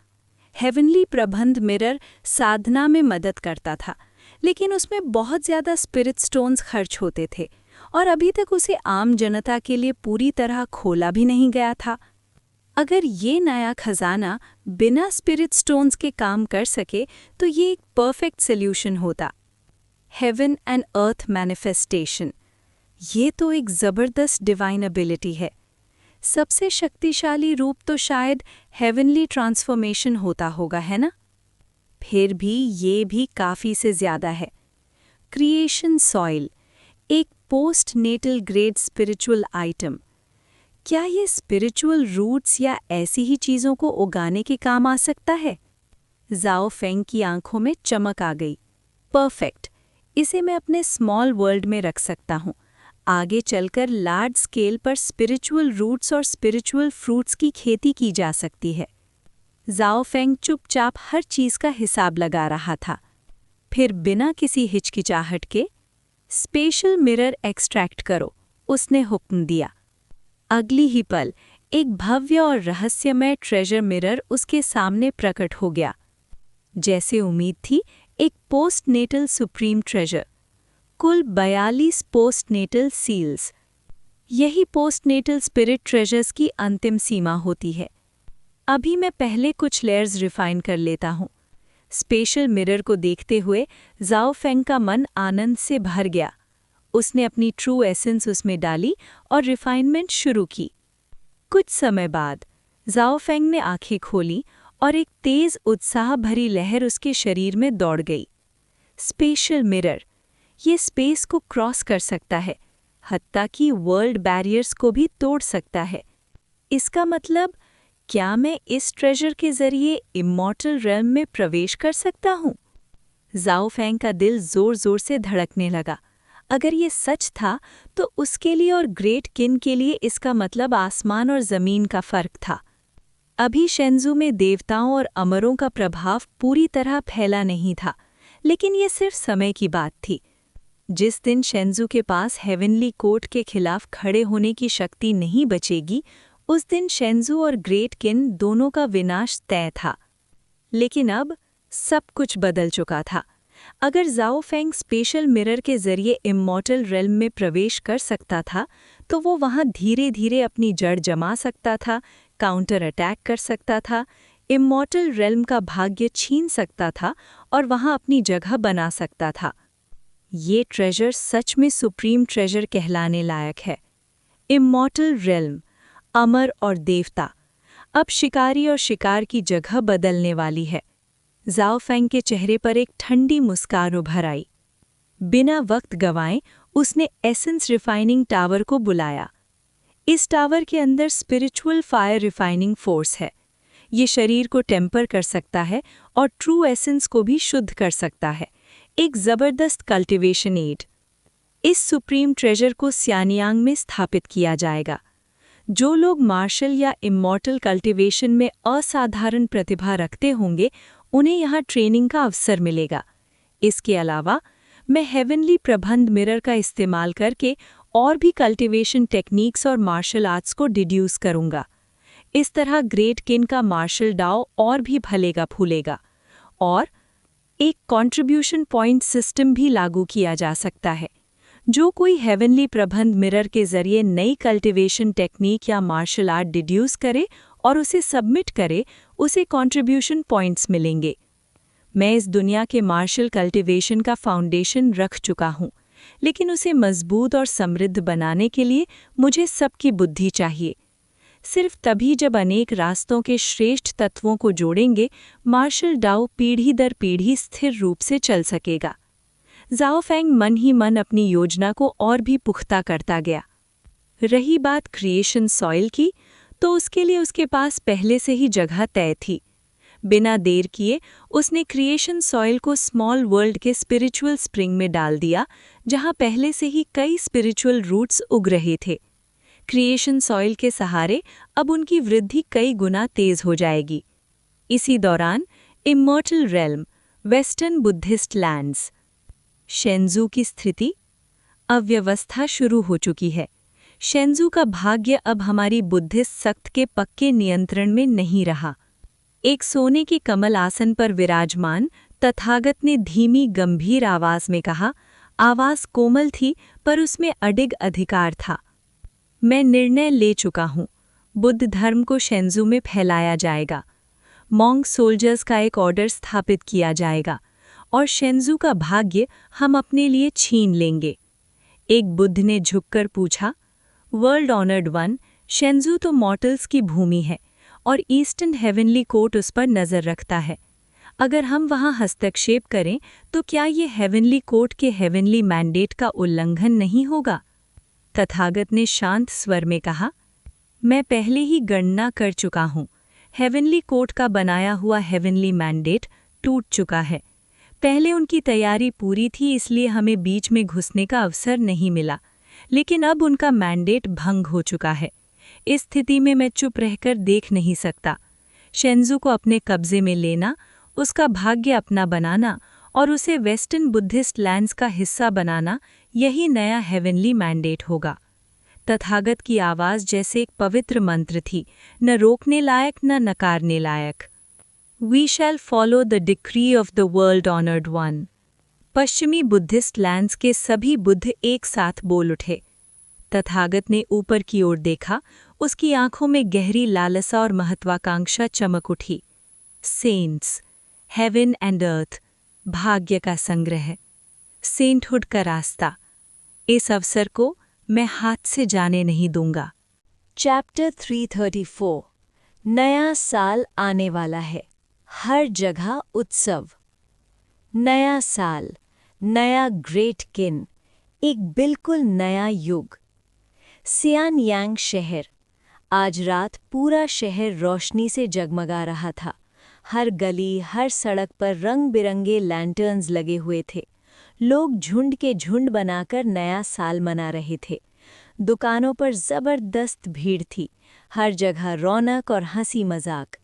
हेवनली प्रबंध मिरर साधना में मदद करता था, लेकिन उसमें बहुत ज़्यादा स्पिरिट स्टोन्स खर्च होते थे और अभी तक उसे आम जनता के लिए पूरी तरह खोला भी नहीं गया था। अगर ये नया खजाना बिना स्पिरिट स्टोन्स के काम कर सके तो ये एक परफेक्ट सॉल्यूशन होता। हेवन एंड अर्थ मैनिफेस्टेशन, ये तो एक ज़बरदस्त डिवाइन एबिलिटी है। सबसे शक्तिशाली रूप तो शायद हेवनली ट्रांसफॉर्मेशन होता होगा, है ना? फिर भी ये भी काफ़ी से ज़्यादा है। क्रिएशन सॉइल, एक post natal grade spiritual item. क्या ये स्पिरिचुअल रूट्स या ऐसी ही चीज़ों को उगाने के काम आ सकता है? ज़ाओ फेंग की आंखों में चमक आ गई। परफेक्ट, इसे मैं अपने स्मॉल वर्ल्ड में रख सकता हूँ। आगे चलकर लार्ज स्केल पर स्पिरिचुअल रूट्स और स्पिरिचुअल फ्रूट्स की खेती की जा सकती है। ज़ाओ फेंग चुपचाप हर चीज़ का हिसाब लगा रहा था। फिर बिना किसी हिचकिचाहट के, स्पेशल मिरर एक्सट्रैक्ट करो, उसने हुक्म दिया। अगली ही पल एक भव्य और रहस्यमय ट्रेजर मिरर उसके सामने प्रकट हो गया। जैसे उम्मीद थी, एक पोस्टनेटल सुप्रीम ट्रेजर। कुल 42 पोस्टनेटल सील्स। यही पोस्टनेटल स्पिरिट ट्रेजर्स की अंतिम सीमा होती है। अभी मैं पहले कुछ लेयर्स रिफाइन कर लेता हूँ। स्पेशल मिरर को देखते हुए ज़ाओ फेंग का मन आनंद से भर गया। उसने अपनी ट्रू एसेंस उसमें डाली और रिफाइनमेंट शुरू की। कुछ समय बाद ज़ाओ फेंग ने आंखें खोली और एक तेज उत्साह भरी लहर उसके शरीर में दौड़ गई। स्पेशल मिरर, ये स्पेस को क्रॉस कर सकता है, हत्ता कि वर्ल्ड बैरियर्स को भी तोड़ सकता है। इसका मतलब, क्या मैं इस ट्रेजर के जरिए इमॉर्टल रेल्म में प्रवेश कर सकता हूँ? ज़ाओ फेंग का दिल जोर जोर से धड़कने लगा। अगर ये सच था तो उसके लिए और ग्रेट किन के लिए इसका मतलब आसमान और ज़मीन का फ़र्क था। अभी शेंजू में देवताओं और अमरों का प्रभाव पूरी तरह फैला नहीं था, लेकिन ये सिर्फ समय की बात थी। जिस दिन शेंजू के पास हेवनली कोर्ट के खिलाफ खड़े होने की शक्ति नहीं बचेगी, उस दिन शेंजू और ग्रेट किन दोनों का विनाश तय था। लेकिन अब सब कुछ बदल चुका था। अगर ज़ाओ फेंग स्पेशल मिरर के जरिए इमॉर्टल रेल्म में प्रवेश कर सकता था, तो वो वहाँ धीरे धीरे अपनी जड़ जमा सकता था, काउंटर अटैक कर सकता था, इमॉर्टल रेल्म का भाग्य छीन सकता था और वहाँ अपनी जगह बना सकता था। ये ट्रेजर सच में सुप्रीम ट्रेजर कहलाने लायक है। इमॉर्टल रेल्म, अमर और देवता, अब शिकारी और शिकार की जगह बदलने वाली है। ज़ाओ फेंग के चेहरे पर एक ठंडी मुस्कान उभर आई। बिना वक्त गंवाए उसने एसेंस रिफाइनिंग टावर को बुलाया। इस टावर के अंदर स्पिरिचुअल फायर रिफाइनिंग फोर्स है। ये शरीर को टेम्पर कर सकता है और ट्रू एसेंस को भी शुद्ध कर सकता है। एक ज़बरदस्त कल्टिवेशन एड। इस सुप्रीम ट्रेजर को सियानियांग में स्थापित किया जाएगा। जो लोग मार्शल या इमॉर्टल कल्टिवेशन में असाधारण प्रतिभा रखते होंगे, उन्हें यहाँ ट्रेनिंग का अवसर मिलेगा। इसके अलावा मैं हेवनली प्रबंध मिरर का इस्तेमाल करके और भी कल्टिवेशन टेक्निक्स और मार्शल आर्ट्स को डिड्यूस करूँगा। इस तरह ग्रेट किन का मार्शल डाओ और भी फलेगा फूलेगा। और एक कंट्रीब्यूशन पॉइंट सिस्टम भी लागू किया जा सकता है। जो कोई हेवनली प्रबंध मिरर के जरिए नई कल्टिवेशन टेक्निक या मार्शल आर्ट डिड्यूस करे और उसे सबमिट करे, उसे कंट्रीब्यूशन पॉइंट्स मिलेंगे। मैं इस दुनिया के मार्शल कल्टिवेशन का फाउंडेशन रख चुका हूँ, लेकिन उसे मजबूत और समृद्ध बनाने के लिए मुझे सबकी बुद्धि चाहिए। सिर्फ तभी जब अनेक रास्तों के श्रेष्ठ तत्वों को जोड़ेंगे, मार्शल डाओ पीढ़ी दर पीढ़ी स्थिर रूप से चल सकेगा। ज़ाओ फेंग मन ही मन अपनी योजना को और भी पुख्ता करता गया। रही बात क्रिएशन सॉइल की, तो उसके लिए उसके पास पहले से ही जगह तय थी। बिना देर किए उसने क्रिएशन सॉइल को स्मॉल वर्ल्ड के स्पिरिचुअल स्प्रिंग में डाल दिया, जहां पहले से ही कई स्पिरिचुअल रूट्स उग रहे थे। क्रिएशन सॉइल के सहारे अब उनकी वृद्धि कई गुना तेज हो जाएगी। इसी दौरान immortal realm, western Buddhist lands. Shenzhou की स्थिति, अव्यवस्था शुरू हो चुकी है। शेंजू का भाग्य अब हमारी बुद्धिस्ट सख्त के पक्के नियंत्रण में नहीं रहा। एक सोने के कमल आसन पर विराजमान तथागत ने धीमी गंभीर आवाज में कहा। आवाज कोमल थी पर उसमें अडिग अधिकार था। मैं निर्णय ले चुका हूँ। बुद्ध धर्म को शेंजू में फैलाया जाएगा। मॉन्क सोल्जर्स का एक ऑर्डर स्थापित किया जाएगा और शेंजू का भाग्य हम अपने लिए छीन लेंगे। एक बुद्ध ने झुककर पूछा, वर्ल्ड ऑनर्ड वन, शेंजू तो मॉर्टल्स की भूमि है और ईस्टर्न हेवनली कोर्ट उस पर नज़र रखता है। अगर हम वहां हस्तक्षेप करें तो क्या ये हेवनली कोर्ट के हेवनली मैंडेट का उल्लंघन नहीं होगा? तथागत ने शांत स्वर में कहा, मैं पहले ही गणना कर चुका हूँ। हेवनली कोर्ट का बनाया हुआ हेवनली मैंडेट टूट चुका है। पहले उनकी तैयारी पूरी थी, इसलिए हमें बीच में घुसने का अवसर नहीं मिला, लेकिन अब उनका मैंडेट भंग हो चुका है। इस स्थिति में मैं चुप रहकर देख नहीं सकता। शेंजू को अपने कब्जे में लेना, उसका भाग्य अपना बनाना और उसे वेस्टर्न बुद्धिस्ट लैंड्स का हिस्सा बनाना, यही नया हेवनली मैंडेट होगा। तथागत की आवाज़ जैसे एक पवित्र मंत्र थी, न रोकने लायक न नकारने लायक। We shall follow the decree of the world honoured one. पश्चिमी बुद्धिस्ट लैंड्स के सभी बुद्ध एक साथ बोल उठे। तथागत ने ऊपर की ओर देखा, उसकी आंखों में गहरी लालसा और महत्वाकांक्षा चमक उठी। सेंट्स, हेवन एंड अर्थ, भाग्य का संग्रह, सेंटहुड का रास्ता, इस अवसर को मैं हाथ से जाने नहीं दूंगा। चैप्टर 334। नया साल आने वाला है, हर जगह उत्सव। नया साल, नया ग्रेट किन, एक बिल्कुल नया युग। सियानयांग शहर। आज रात पूरा शहर रोशनी से जगमगा रहा था। हर गली, हर सड़क पर रंग बिरंगे लैंटर्न्स लगे हुए थे। लोग झुंड के झुंड बनाकर नया साल मना रहे थे। दुकानों पर जबरदस्त भीड़ थी, हर जगह रौनक और हंसी मजाक।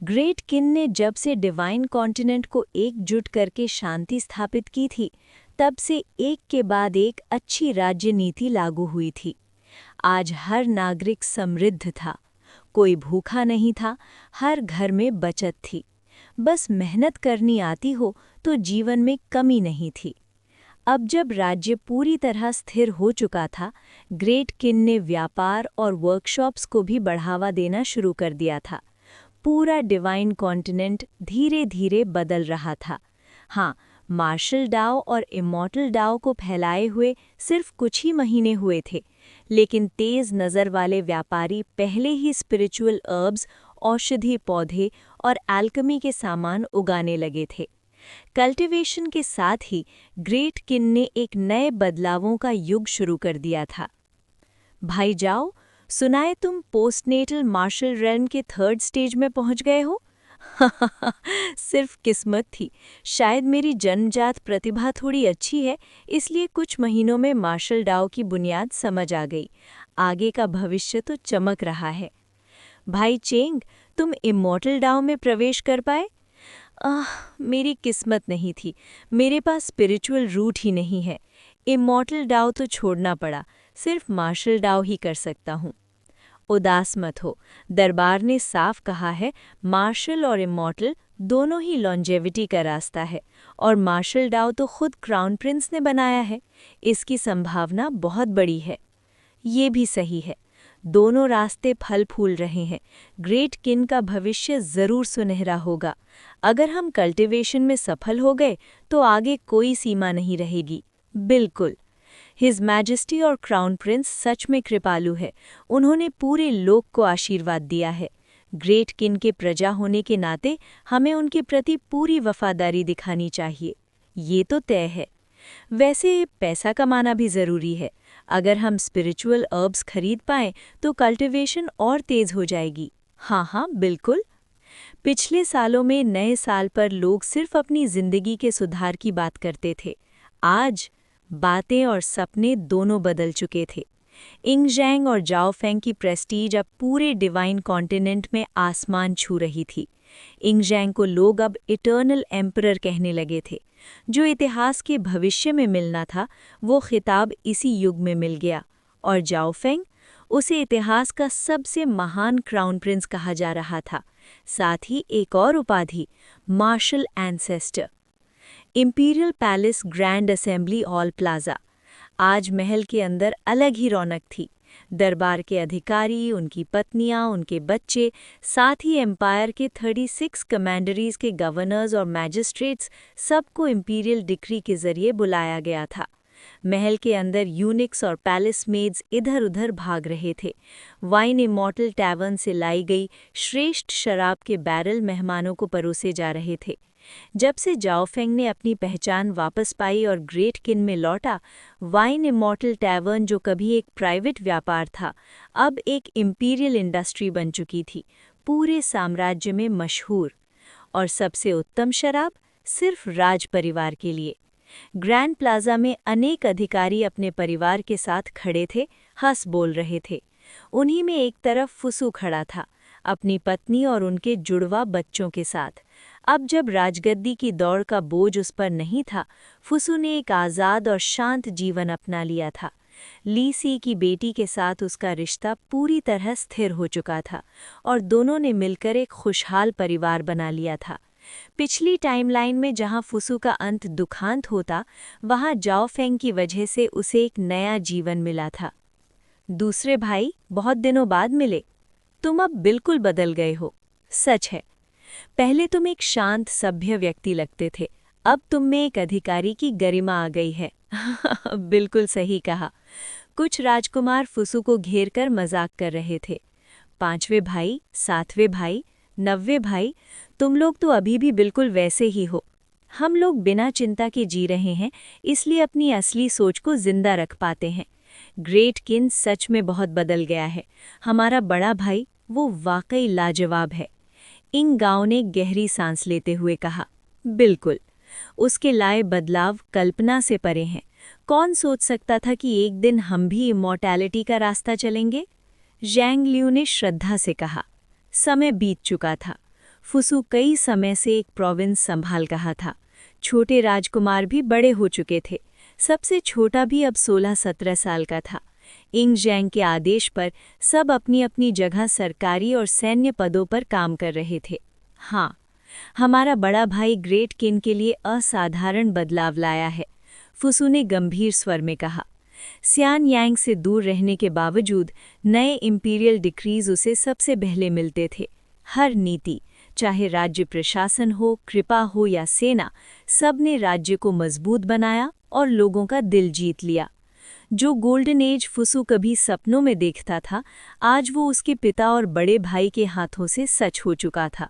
ग्रेट किन ने जब से डिवाइन कॉन्टिनेंट को एकजुट करके शांति स्थापित की थी, तब से एक के बाद एक अच्छी राज्य नीति लागू हुई थी। आज हर नागरिक समृद्ध था, कोई भूखा नहीं था, हर घर में बचत थी। बस मेहनत करनी आती हो तो जीवन में कमी नहीं थी। अब जब राज्य पूरी तरह स्थिर हो चुका था, ग्रेट किन ने व्यापार और वर्कशॉप्स को भी बढ़ावा देना शुरू कर दिया था। पूरा डिवाइन कॉन्टिनेंट धीरे धीरे बदल रहा था। हाँ, मार्शल डाओ और इमॉर्टल डाओ को फैलाए हुए सिर्फ कुछ ही महीने हुए थे, लेकिन तेज नज़र वाले व्यापारी पहले ही स्पिरिचुअल अर्ब्स, औषधि पौधे और एल्केमी के सामान उगाने लगे थे। कल्टीवेशन के साथ ही ग्रेट किन ने एक नए बदलावों का युग शुरू कर दिया था। भाई जाओ, सुनाए तुम पोस्टनेटल मार्शल रेल्म के 3rd स्टेज में पहुंच गए हो? सिर्फ किस्मत थी। शायद मेरी जन्मजात प्रतिभा थोड़ी अच्छी है, इसलिए कुछ महीनों में मार्शल डाओ की बुनियाद समझ आ गई। आगे का भविष्य तो चमक रहा है। भाई चेंग, तुम इमॉर्टल डाओ में प्रवेश कर पाए? मेरी किस्मत नहीं थी, मेरे पास स्पिरिचुअल रूट ही नहीं है। इमॉर्टल डाओ तो छोड़ना पड़ा, सिर्फ मार्शल डाओ ही कर सकता हूँ। उदास मत हो, दरबार ने साफ कहा है, मार्शल और इमॉर्टल दोनों ही लॉन्जेविटी का रास्ता है, और मार्शल डाओ तो खुद क्राउन प्रिंस ने बनाया है। इसकी संभावना बहुत बड़ी है। ये भी सही है, दोनों रास्ते फल फूल रहे हैं। ग्रेट किन का भविष्य जरूर सुनहरा होगा। अगर हम कल्टीवेशन में सफल हो गए तो आगे कोई सीमा नहीं रहेगी। बिल्कुल, हिज मैजेस्टी और क्राउन प्रिंस सच में कृपालु है। उन्होंने पूरे लोक को आशीर्वाद दिया है। ग्रेट किन के प्रजा होने के नाते हमें उनके प्रति पूरी वफादारी दिखानी चाहिए, ये तो तय है। वैसे पैसा कमाना भी ज़रूरी है। अगर हम स्पिरिचुअल अर्ब्स खरीद पाएं तो कल्टीवेशन और तेज़ हो जाएगी। हाँ, बिल्कुल। पिछले सालों में नए साल पर लोग सिर्फ अपनी ज़िंदगी के सुधार की बात करते थे। आज बातें और सपने दोनों बदल चुके थे। इंगजैंग और जाओफेंग की प्रेस्टीज अब पूरे डिवाइन कॉन्टिनेंट में आसमान छू रही थी। इंगजैंग को लोग अब इटर्नल एम्परर कहने लगे थे। जो इतिहास के भविष्य में मिलना था, वो खिताब इसी युग में मिल गया। और जाओफेंग, उसे इतिहास का सबसे महान क्राउन प्रिंस कहा जा रहा था। साथ ही एक और उपाधि, marshal ancestor. Imperial palace grand assembly hall plaza. आज महल के अंदर अलग ही रौनक थी। दरबार के अधिकारी, उनकी पत्नियां, उनके बच्चे, साथ ही एम्पायर के 36 कमांडरीज के गवर्नर्स और मैजिस्ट्रेट्स, सबको इंपीरियल डिक्री के जरिए बुलाया गया था। महल के अंदर यूनिक्स और पैलेस मेड्स इधर-उधर भाग रहे थे। वाइन इमॉर्टल टैवर्न से लाई गई श्रेष्ठ शराब के बैरल मेहमानों को परोसे जा रहे थे। जब से जाओफेंग ने अपनी पहचान वापस पाई और ग्रेट किन में लौटा, वाइन इमॉर्टल टैवर्न जो कभी एक प्राइवेट व्यापार था, अब एक इंपीरियल इंडस्ट्री बन चुकी थी, पूरे साम्राज्य में मशहूर। और सबसे उत्तम शराब सिर्फ राज परिवार के लिए। ग्रैंड प्लाजा में अनेक अधिकारी अपने परिवार के साथ खड़े थे, हंस बोल रहे थे। उन्हीं में एक तरफ फुसू खड़ा था, अपनी पत्नी और उनके जुड़वा बच्चों के साथ। अब जब राजगद्दी की दौड़ का बोझ उस पर नहीं था, फुसू ने एक आज़ाद और शांत जीवन अपना लिया था। ली सी की बेटी के साथ उसका रिश्ता पूरी तरह स्थिर हो चुका था और दोनों ने मिलकर एक खुशहाल परिवार बना लिया था। पिछली टाइमलाइन में जहां फुसू का अंत दुखांत होता, वहां जाओफेंग की वजह से उसे एक नया जीवन मिला था। दूसरे भाई बहुत दिनों बाद मिले। तुम अब बिल्कुल बदल गए हो। सच है। पहले तुम एक शांत सभ्य व्यक्ति लगते थे, अब तुम में एक अधिकारी की गरिमा आ गई है। बिल्कुल सही कहा। कुछ राजकुमार फुसू को घेर कर मजाक कर रहे थे। 5वें भाई, 7वें भाई, 9वें भाई, तुम लोग तो अभी भी बिल्कुल वैसे ही हो। हम लोग बिना चिंता के जी रहे हैं, इसलिए अपनी असली सोच को जिंदा रख पाते हैं। ग्रेट किन सच में बहुत बदल गया है। हमारा बड़ा भाई, वो वाकई लाजवाब है। इंग गाओ ने गहरी सांस लेते हुए कहा, बिल्कुल। उसके लाए बदलाव कल्पना से परे हैं। कौन सोच सकता था कि एक दिन हम भी इमॉर्टैलिटी का रास्ता चलेंगे? ज़ैंग लियू ने श्रद्धा से कहा। समय बीत चुका था। फुसू कई समय से एक प्रोविंस संभाल रहा था। छोटे राजकुमार भी बड़े हो चुके थे। सबसे छोटा भी अब 16-17 साल का था। इंग ज़ैंग के आदेश पर सब अपनी अपनी जगह सरकारी और सैन्य पदों पर काम कर रहे थे। हाँ, हमारा बड़ा भाई ग्रेट किन के लिए असाधारण बदलाव लाया है, फुसू ने गंभीर स्वर में कहा। सियान यांग से दूर रहने के बावजूद नए इंपीरियल डिक्रीज उसे सबसे पहले मिलते थे। हर नीति, चाहे राज्य प्रशासन हो, कृपा हो या सेना, सब ने राज्य को मजबूत बनाया और लोगों का दिल जीत लिया। जो गोल्डन एज फुसू कभी सपनों में देखता था, आज वो उसके पिता और बड़े भाई के हाथों से सच हो चुका था।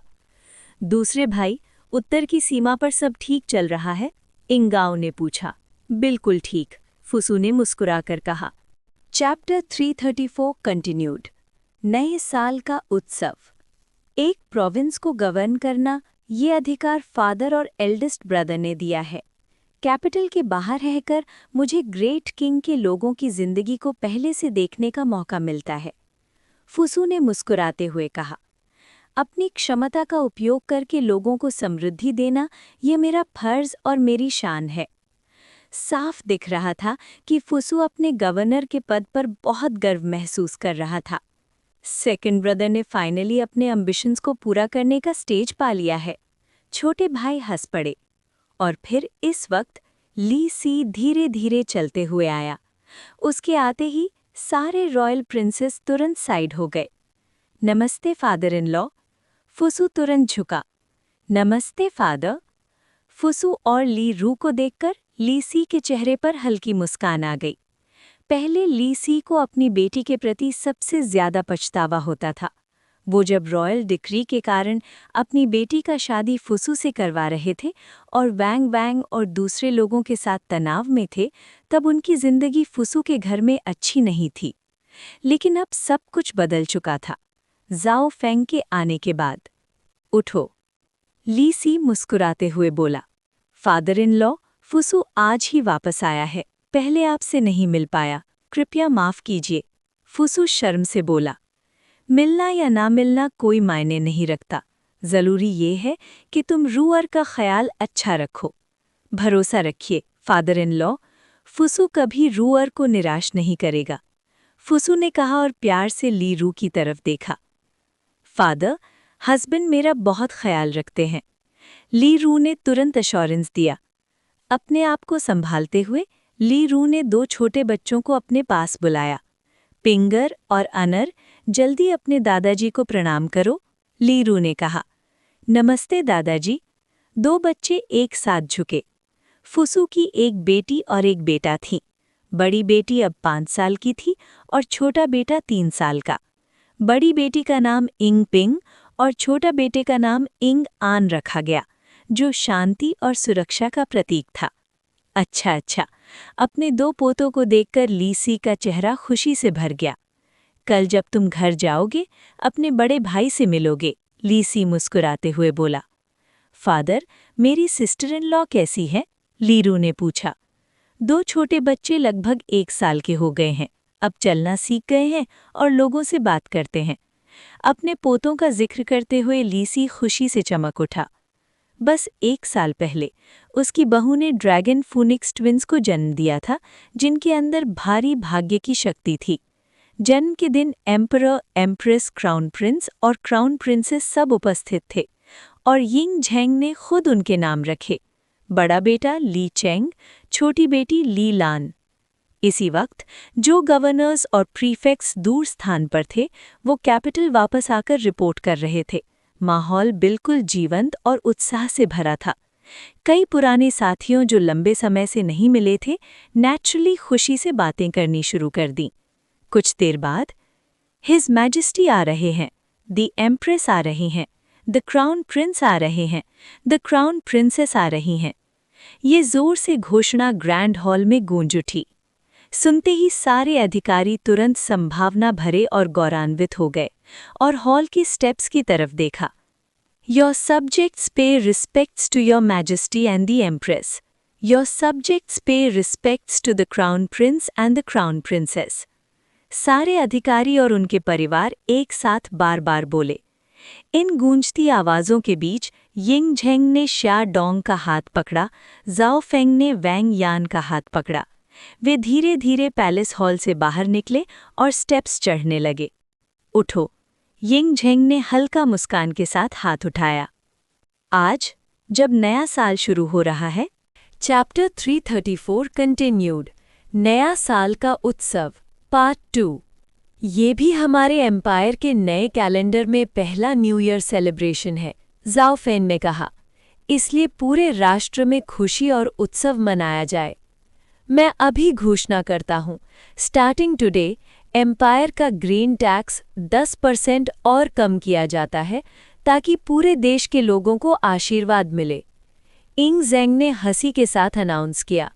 दूसरे भाई, उत्तर की सीमा पर सब ठीक चल रहा है? इंग गाओ ने पूछा। बिल्कुल ठीक, फुसू ने मुस्कुराकर कहा। Chapter 334 continued. नए साल का उत्सव। एक प्रोविंस को गवर्न करना, ये अधिकार फादर और एल्डेस्ट ब्रदर ने दिया है। कैपिटल के बाहर रहकर मुझे ग्रेट किंग के लोगों की जिंदगी को पहले से देखने का मौका मिलता है, फुसू ने मुस्कुराते हुए कहा। अपनी क्षमता का उपयोग करके लोगों को समृद्धि देना, ये मेरा फर्ज और मेरी शान है। साफ दिख रहा था कि फुसू अपने गवर्नर के पद पर बहुत गर्व महसूस कर रहा था। सेकंड ब्रदर ने फाइनली अपने एम्बिशंस को पूरा करने का स्टेज पा लिया है। छोटे भाई हंस पड़े। और फिर इस वक्त ली सी धीरे धीरे चलते हुए आया। उसके आते ही सारे रॉयल प्रिंसेस तुरंत साइड हो गए। नमस्ते फादर इन लॉ। फुसू तुरंत झुका। नमस्ते फादर। फुसू और ली रू को देखकर ली सी के चेहरे पर हल्की मुस्कान आ गई। पहले ली सी को अपनी बेटी के प्रति सबसे ज्यादा पछतावा होता था। वो जब रॉयल डिक्री के कारण अपनी बेटी का शादी फुसू से करवा रहे थे और वैंग वैंग और दूसरे लोगों के साथ तनाव में थे, तब उनकी जिंदगी फुसू के घर में अच्छी नहीं थी। लेकिन अब सब कुछ बदल चुका था, ज़ाओ फेंग के आने के बाद। उठो, ली सी मुस्कुराते हुए बोला। फादर इन लॉ, फुसू आज ही वापस आया है, पहले आपसे नहीं मिल पाया, कृपया माफ कीजिए, फुसू शर्म से बोला। मिलना या ना मिलना कोई मायने नहीं रखता, जरूरी ये है कि तुम रूअर का ख्याल अच्छा रखो। भरोसा रखिए फादर इन लॉ, फुसू कभी रूअर को निराश नहीं करेगा, फुसू ने कहा और प्यार से ली रू की तरफ देखा। फादर, हस्बैंड मेरा बहुत ख्याल रखते हैं, ली रू ने तुरंत अश्योरेंस दिया। अपने आप को संभालते हुए ली रू ने 2 छोटे बच्चों को अपने पास बुलाया। पिंगर और अनर, जल्दी अपने दादाजी को प्रणाम करो, ली रू ने कहा। नमस्ते दादाजी। 2 बच्चे एक साथ झुके। फुसू की एक बेटी और एक बेटा थी। बड़ी बेटी अब 5 साल की थी और छोटा बेटा 3 साल का। बड़ी बेटी का नाम इंग पिंग और छोटा बेटे का नाम इंग आन रखा गया, जो शांति और सुरक्षा का प्रतीक था। अच्छा, अपने 2 पोतों को देखकर लीसी का चेहरा खुशी से भर गया। कल जब तुम घर जाओगे, अपने बड़े भाई से मिलोगे, लीसी मुस्कुराते हुए बोला। फादर, मेरी सिस्टर इन लॉ कैसी है? लीरू ने पूछा। 2 छोटे बच्चे लगभग 1 साल के हो गए हैं, अब चलना सीख गए हैं और लोगों से बात करते हैं। अपने पोतों का जिक्र करते हुए लीसी खुशी से चमक उठा। बस 1 साल पहले उसकी बहू ने ड्रैगन फूनिक्स ट्विंस को जन्म दिया था, जिनके अंदर भारी भाग्य की शक्ति थी। जन्म के दिन एम्परर, एम्प्रेस, क्राउन प्रिंस और क्राउन प्रिंसेस सब उपस्थित थे और यिंग झेंग ने खुद उनके नाम रखे। बड़ा बेटा ली चेंग, छोटी बेटी ली लान। इसी वक्त जो गवर्नर्स और प्रीफेक्ट्स दूर स्थान पर थे, वो कैपिटल वापस आकर रिपोर्ट कर रहे थे। माहौल बिल्कुल जीवंत और उत्साह से भरा था। कई पुराने साथियों जो लंबे समय से नहीं मिले थे, नेचुरली खुशी से बातें करनी शुरू कर दी। कुछ देर बाद, हिज मैजेस्टी आ रहे हैं, द एम्प्रेस आ रही हैं, द क्राउन प्रिंस आ रहे हैं, द क्राउन प्रिंसेस आ रही हैं। ये जोर से घोषणा ग्रैंड हॉल में गूंज उठी। सुनते ही सारे अधिकारी तुरंत संभावना भरे और गौरवान्वित हो गए और हॉल के स्टेप्स की तरफ देखा। Your subjects pay respects to your majesty and the empress. Your subjects pay respects to the crown prince and the crown princess. सारे अधिकारी और उनके परिवार एक साथ बार-बार बोले। इन गूंजती आवाज़ों के बीच यिंग झेंग ने शिया डोंग का हाथ पकड़ा, जाओ फेंग ने वैंग यान का हाथ पकड़ा। वे धीरे-धीरे पैलेस हॉल से बाहर निकले और स्टेप्स चढ़ने लगे। उठो, यिंग झेंग ने हल्का मुस्कान के साथ हाथ उठाया। आज, जब नया साल शुरू हो रहा है, चैप्टर 334 कंटिन्यूड, नया साल का उत्सव, पार्ट 2। ये भी हमारे एम्पायर के नए कैलेंडर में पहला न्यू ईयर सेलिब्रेशन है, जाओ फेन ने कहा। इसलिए पूरे राष्ट्र में खुशी और उत्सव मनाया जाए। मैं अभी घोषणा करता हूँ, स्टार्टिंग टुडे एम्पायर का ग्रेन टैक्स 10% और कम किया जाता है ताकि पूरे देश के लोगों को आशीर्वाद मिले। इंग जेंग ने हंसी के साथ अनाउंस किया।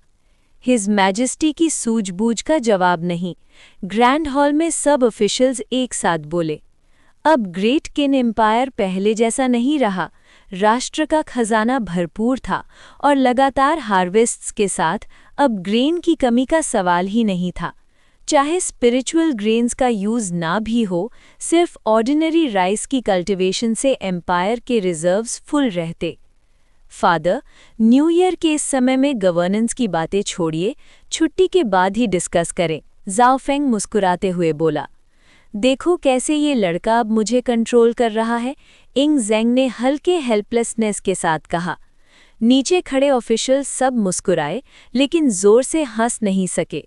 हिज मैजेस्टी की सूझबूझ का जवाब नहीं। ग्रैंड हॉल में सब ऑफिशियल्स एक साथ बोले। अब ग्रेट किन एम्पायर पहले जैसा नहीं रहा। राष्ट्र का खजाना भरपूर था और लगातार हार्वेस्ट्स के साथ अब ग्रेन की कमी का सवाल ही नहीं था। चाहे स्पिरिचुअल ग्रेन्स का यूज़ ना भी हो, सिर्फ ऑर्डिनरी राइस की कल्टीवेशन से एम्पायर के रिजर्व्स फुल रहते। फादर, न्यू ईयर के इस समय में गवर्नेंस की बातें छोड़िए, छुट्टी के बाद ही डिस्कस करें, जाओ फेंग मुस्कुराते हुए बोला। देखो कैसे ये लड़का अब मुझे कंट्रोल कर रहा है, इंग जेंग ने हल्के हेल्पलेसनेस के साथ कहा। नीचे खड़े ऑफिशियल सब मुस्कुराए, लेकिन जोर से हंस नहीं सके।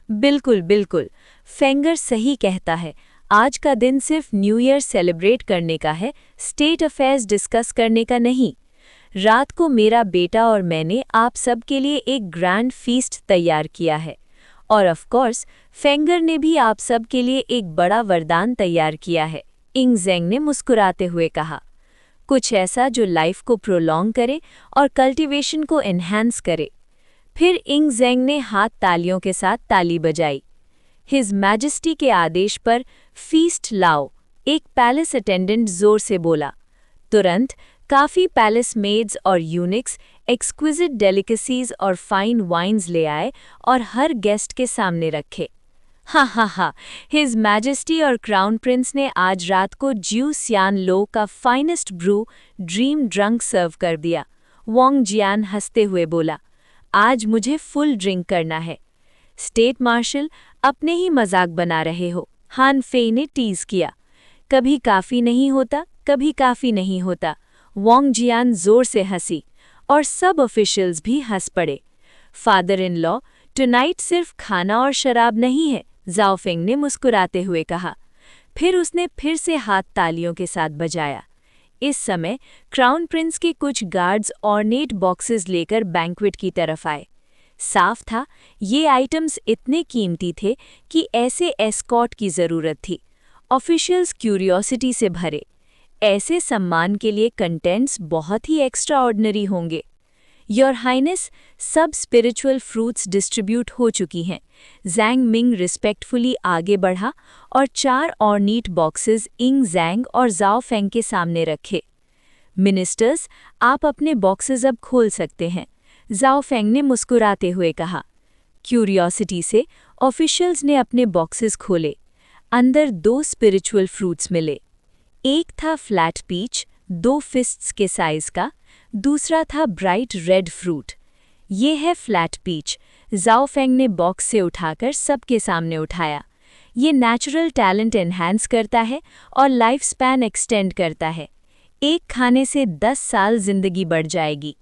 बिल्कुल, फेंगर सही कहता है। आज का दिन सिर्फ न्यू ईयर सेलिब्रेट करने का है, स्टेट अफेयर्स डिस्कस करने का नहीं। रात को मेरा बेटा और मैंने आप सब के लिए एक ग्रैंड फीस्ट तैयार किया है। और ऑफ कोर्स फेंगर ने भी आप सब के लिए एक बड़ा वरदान तैयार किया है, इंग जेंग ने मुस्कुराते हुए कहा। कुछ ऐसा जो लाइफ को प्रोलॉन्ग करे और कल्टीवेशन को एनहांस करे। फिर इंग जेंग ने हाथ तालियों के साथ ताली बजाई। हिज मैजेस्टी के आदेश पर फीस्ट लाओ, एक पैलेस अटेंडेंट जोर से बोला। तुरंत काफ़ी पैलेस मेड्स और यूनिक्स एक्सक्विजिट डेलिकेसीज और फाइन वाइन्स ले आए और हर गेस्ट के सामने रखे। हा, हिज मैजेस्टी और क्राउन प्रिंस ने आज रात को ज्यू सियान लो का फाइनेस्ट ब्रू ड्रीम ड्रंक सर्व कर दिया, वोंग जियान हंसते हुए बोला। आज मुझे फुल ड्रिंक करना है। स्टेट मार्शल, अपने ही मजाक बना रहे हो, हान फेई ने टीज किया। कभी काफ़ी नहीं होता, कभी काफ़ी नहीं होता। वोंग जियान जोर से हंसी और सब ऑफिशियल्स भी हंस पड़े। फादर इन लॉ, टुनाइट सिर्फ खाना और शराब नहीं है, ज़ाओफेंग ने मुस्कुराते हुए कहा। फिर उसने फिर से हाथ तालियों के साथ बजाया। इस समय क्राउन प्रिंस के कुछ गार्ड्स ऑर्नेट बॉक्सेस लेकर बैंक्वेट की तरफ आए। साफ था, ये आइटम्स इतने कीमती थे कि ऐसे एस्कॉर्ट की ज़रूरत थी। ऑफिशियल्स क्यूरियोसिटी से भरे। ऐसे सम्मान के लिए कंटेंट्स बहुत ही एक्स्ट्राऑर्डिनरी होंगे। योर हाइनेस, सब स्पिरिचुअल फ्रूट्स डिस्ट्रीब्यूट हो चुकी हैं। जैंग मिंग रिस्पेक्टफुली आगे बढ़ा और 4 ऑर्नीट बॉक्सेस इंग जैंग और जाओ फेंग के सामने रखे। मिनिस्टर्स, आप अपने बॉक्सेस अब खोल सकते हैं, जाओ फेंग ने मुस्कुराते हुए कहा। क्यूरियोसिटी से ऑफिशियल्स ने अपने बॉक्सेस खोले। अंदर 2 स्पिरिचुअल फ्रूट्स मिले। एक था फ्लैट पीच, 2 फिस्ट्स के साइज का, दूसरा था ब्राइट रेड फ्रूट। ये है फ्लैट पीच, जाओ फेंग ने बॉक्स से उठाकर सबके सामने उठाया। ये नेचुरल टैलेंट एनहांस करता है और लाइफ स्पैन एक्सटेंड करता है। एक खाने से 10 साल जिंदगी बढ़ जाएगी।